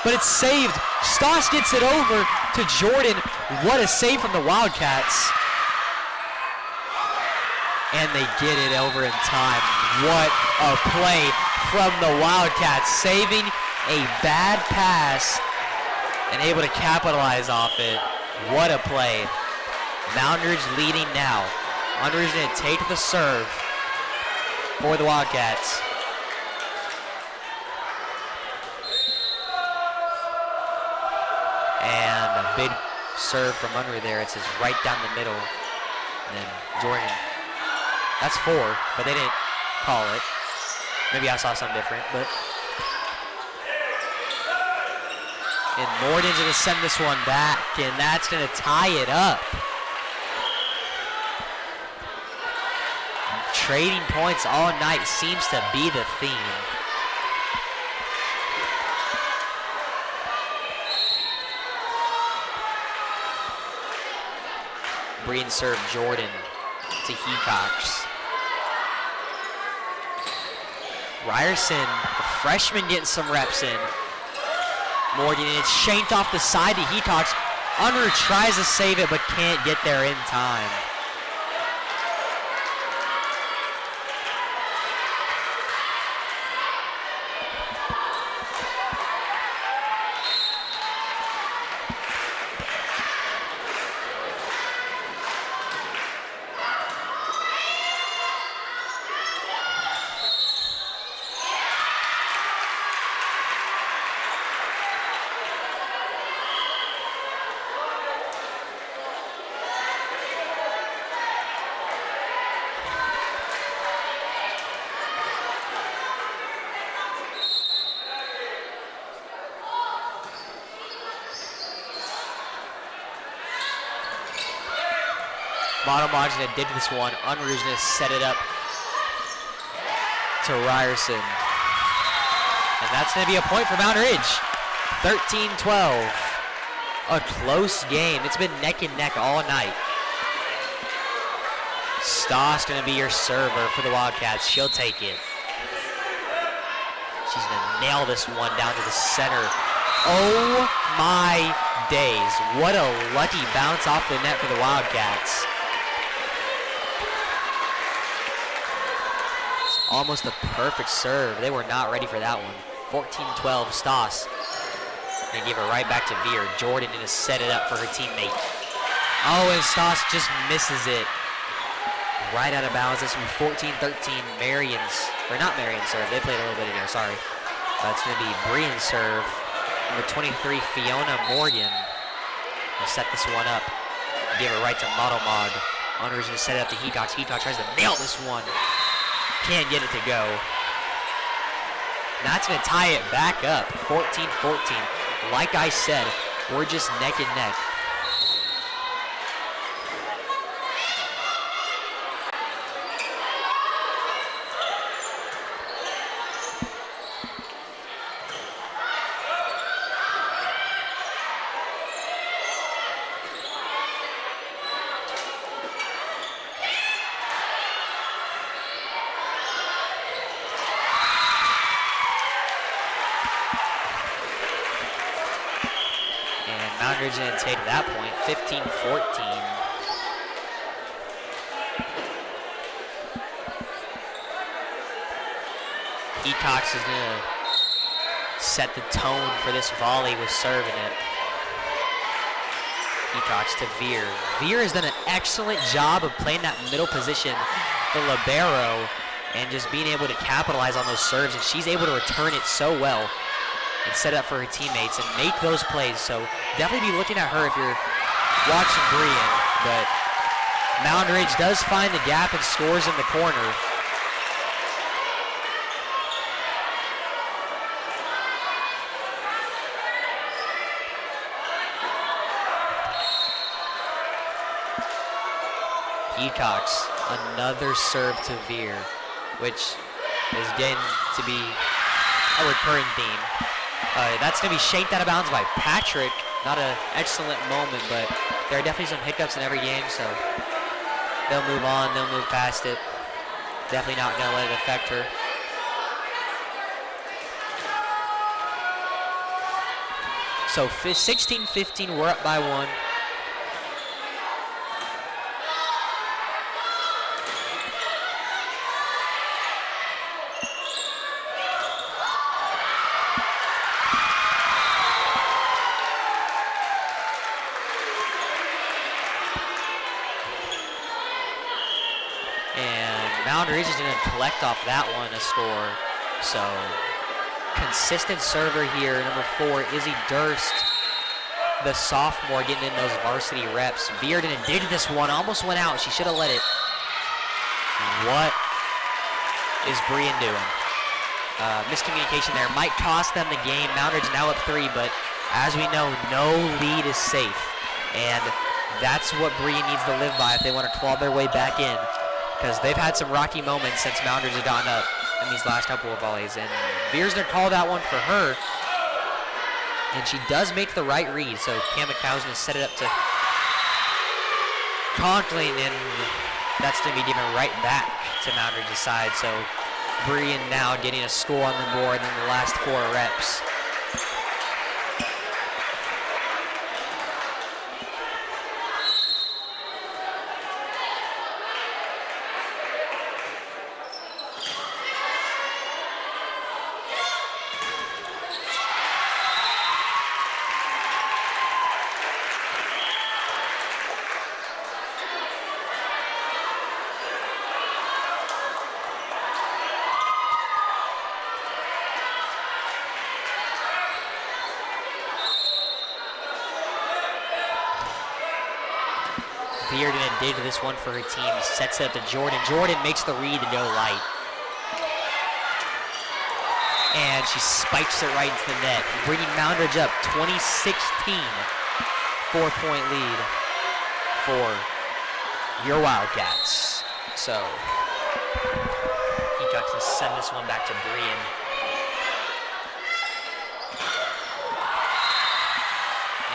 but it's saved. Stas gets it over to Jordan. What a save from the Wildcats. And they get it over in time. What a play from the Wildcats, saving a bad pass and able to capitalize off it. What a play. Moundridge leading now. Moundridge going to take the serve for the Wildcats. And a big serve from under there. It's just right down the middle. And then Jordan. That's 4, but they didn't call it. Maybe I saw something different, but. And Morgan's going to send this one back, and that's going to tie it up. Trading points all night seems to be the theme. Breen serve Jordan to Heacox. Ryerson, the freshman, getting some reps in. Morgan, and it's shanked off the side to Heacox. Unruh tries to save it, but can't get there in time. Moundridge going to dig this one. Unruh's going to set it up to Ryerson. And that's going to be a point for Moundridge. 13-12. A close game. It's been neck and neck all night. Stas going to be your server for the Wildcats. She'll take it. She's going to nail this one down to the center. Oh my days. What a lucky bounce off the net for the Wildcats. Almost a perfect serve. They were not ready for that one. 14-12, Stas. And give it right back to Veer. Jordan going to set it up for her teammate. Oh, and Stas just misses it. Right out of bounds. That's going to be 14-13. Marion's, or not Marion's serve. They played a little bit ago, sorry. It's going to be Brian's serve. Number 23, Fiona Morgan. Will set this one up. Give it right to Model Mod. Unruh's going to set it up to Heacox. Heacox tries to nail this one. Can't get it to go. That's going to tie it back up. 14-14. Like I said, we're just neck and neck. Moundridge going to take that point, 15-14. Heacox is going to set the tone for this volley with serving it. Heacox to Veer. Veer has done an excellent job of playing that middle position, the libero, and just being able to capitalize on those serves, and she's able to return it so well and set it up for her teammates and make those plays. So definitely be looking at her if you're watching Brian. But Moundridge does find the gap and scores in the corner. Peacocks, another serve to Veer, which is getting to be a recurring theme. That's going to be shanked out of bounds by Patrick. Not an excellent moment, but there are definitely some hiccups in every game, so they'll move on, they'll move past it. Definitely not going to let it affect her. So 16-15, we're up by 1. Moundridge is going to collect off that one, a score. So, consistent server here. Number 4, Izzy Durst, the sophomore, getting in those varsity reps. Veer didn't dig this one, almost went out. She should have let it. What is Brian doing? Miscommunication there might cost them the game. Moundridge now up 3, but as we know, no lead is safe. And that's what Brian needs to live by if they want to claw their way back in. Because they've had some rocky moments since Moundridge had gotten up in these last couple of volleys. And Veer's going to call that one for her. And she does make the right read. So Cam McCow's going to set it up to Conkling. And that's going to be given right back to Moundridge's side. So Brian now getting a score on the board in the last 4 reps. Veer going to dig this one for her team, sets it up to Jordan. Jordan makes the read to go light. And she spikes it right into the net, bringing Moundridge up 2016. 4-point lead for your Wildcats. So, he got to send this one back to Brian.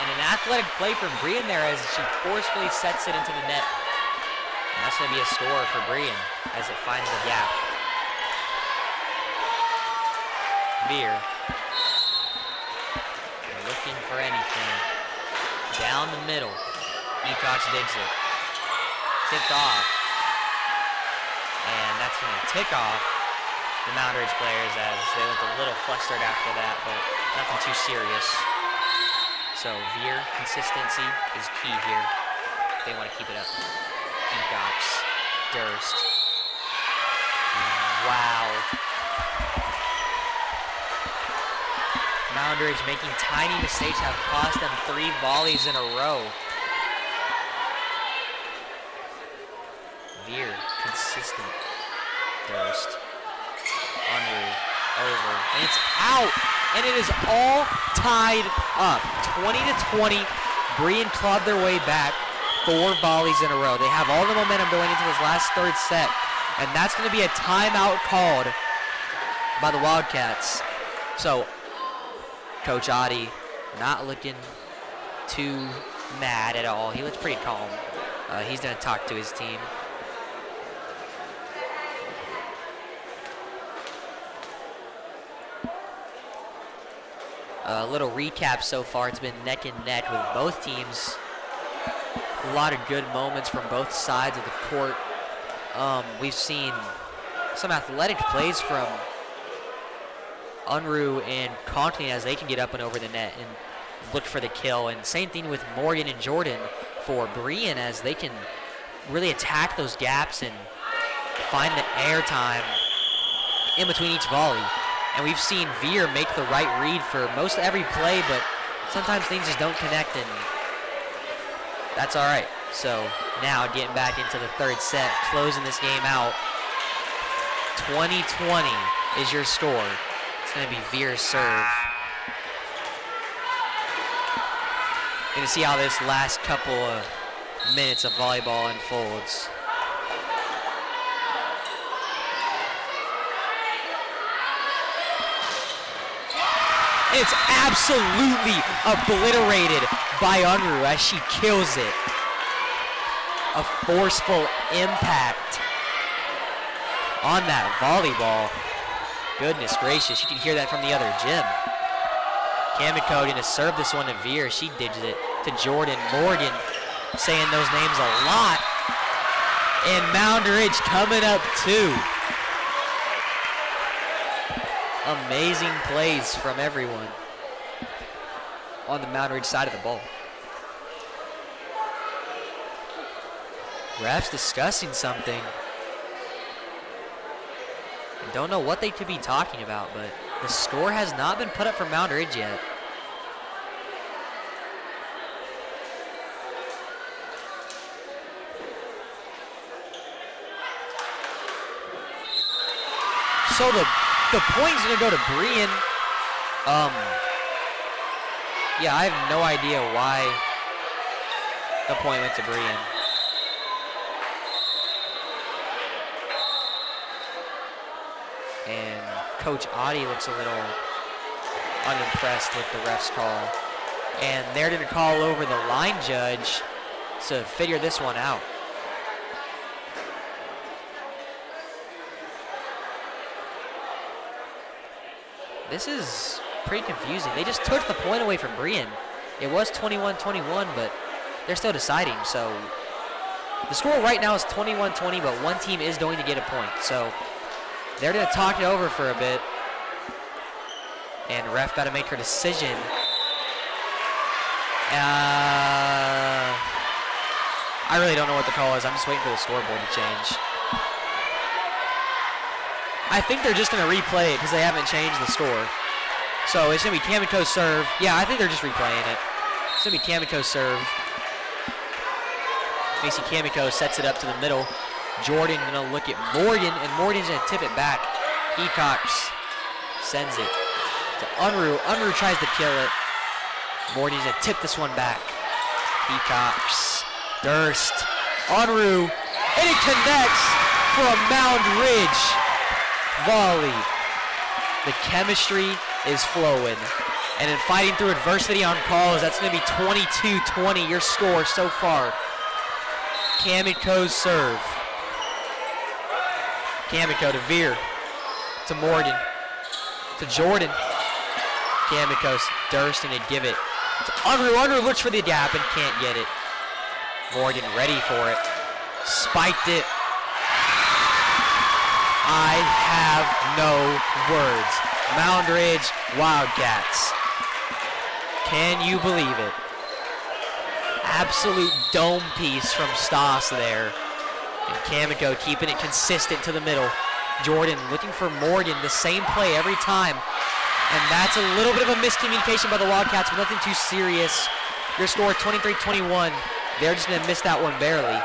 And an athletic play from Brian there as she forcefully sets it into the net. And that's going to be a score for Brian as it finds the gap. Veer. Looking for anything. Down the middle. Peacocks digs it. Tipped off. And that's going to tick off the Moundridge players as they looked a little flustered after that, but nothing too serious. So Veer, consistency is key here. They want to keep it up. Peacocks, Durst. Wow. Moundridge making tiny mistakes have cost them 3 volleys in a row. Veer, consistent. Durst. Unruh, over, and it's out! And it is all tied up. 20-20. Brian clawed their way back 4 volleys in a row. They have all the momentum going into this last third set. And that's going to be a timeout called by the Wildcats. So, Coach Adi not looking too mad at all. He looks pretty calm. He's going to talk to his team. A little recap so far. It's been neck and neck with both teams. A lot of good moments from both sides of the court. We've seen some athletic plays from Unruh and Conkling as they can get up and over the net and look for the kill. And same thing with Morgan and Jordan for Brian as they can really attack those gaps and find the air time in between each volley. And we've seen Veer make the right read for most every play, but sometimes things just don't connect, and that's all right. So now getting back into the third set, closing this game out. 20-20 is your score. It's going to be Veer's serve. Going to see how this last couple of minutes of volleyball unfolds. It's absolutely obliterated by Unruh as she kills it. A forceful impact on that volleyball. Goodness gracious, you can hear that from the other gym. Kamiko gonna serve this one to Veer. She digs it to Jordan. Morgan saying those names a lot. And Moundridge coming up too. Amazing plays from everyone on the Moundridge side of the ball. Refs discussing something. I don't know what they could be talking about, but the score has not been put up for Moundridge yet. So the point's gonna go to Brian. Yeah, I have no idea why the point went to Brian. And Coach Audie looks a little unimpressed with the ref's call. And they're gonna call over the line judge to figure this one out. This is pretty confusing. They just took the point away from Brian. It was 21-21, but they're still deciding. So the score right now is 21-20, but one team is going to get a point. So they're going to talk it over for a bit. And ref got to make her decision. I really don't know what the call is. I'm just waiting for the scoreboard to change. I think they're just going to replay it because they haven't changed the score. So it's going to be Kamiko's serve. Yeah, I think they're just replaying it. It's going to be Kamiko's serve. Macy Kamiko sets it up to the middle. Jordan going to look at Morgan, and Morgan's going to tip it back. Hecox sends it to Unruh. Unruh tries to kill it. Morgan's going to tip this one back. Hecox, Durst, Unruh, and it connects for a Moundridge volley. The chemistry is flowing. And in fighting through adversity on calls, that's going to be 22-20, your score so far. Kamiko's serve. Kamiko to Veer. To Morgan. To Jordan. Kamiko's Durston to give it to Unruh. Unruh looks for the gap and can't get it. Morgan ready for it. Spiked it. I have no words. Moundridge Wildcats. Can you believe it? Absolute dome piece from Stoss there. And Kamiko keeping it consistent to the middle. Jordan looking for Morgan, the same play every time. And that's a little bit of a miscommunication by the Wildcats, but nothing too serious. Your score 23-21. They're just going to miss that one barely.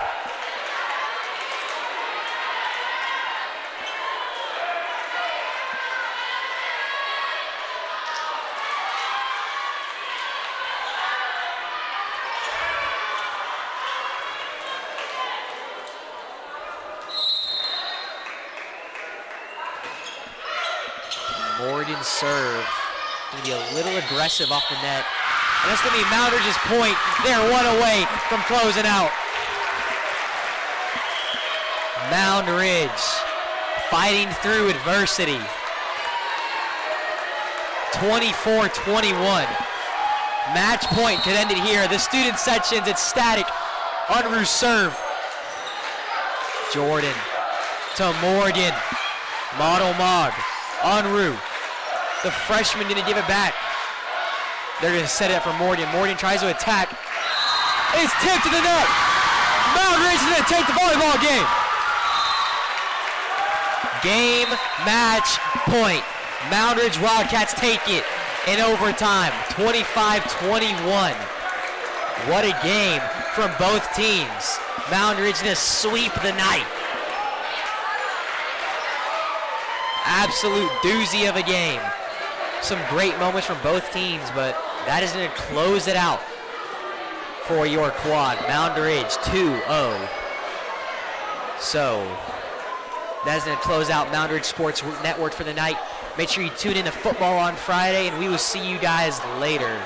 Morgan's serve. Going to be a little aggressive off the net. And that's going to be Moundridge's point. They're one away from closing out. Moundridge fighting through adversity. 24-21. Match point could end it here. The student sections, it's static. Unruh serve. Jordan to Morgan. Model Mog. Unruh. The freshman gonna give it back. They're gonna set it up for Morgan. Morgan tries to attack. It's tipped to the net. Moundridge is gonna take the volleyball game. Game, match, point. Moundridge Wildcats take it in overtime, 25-21. What a game from both teams. Moundridge gonna sweep the night. Absolute doozy of a game. Some great moments from both teams, but that is gonna close it out for your quad. Moundridge 2-0. So that is going to close out Moundridge Sports Network for the night. Make sure you tune in to football on Friday, and we will see you guys later.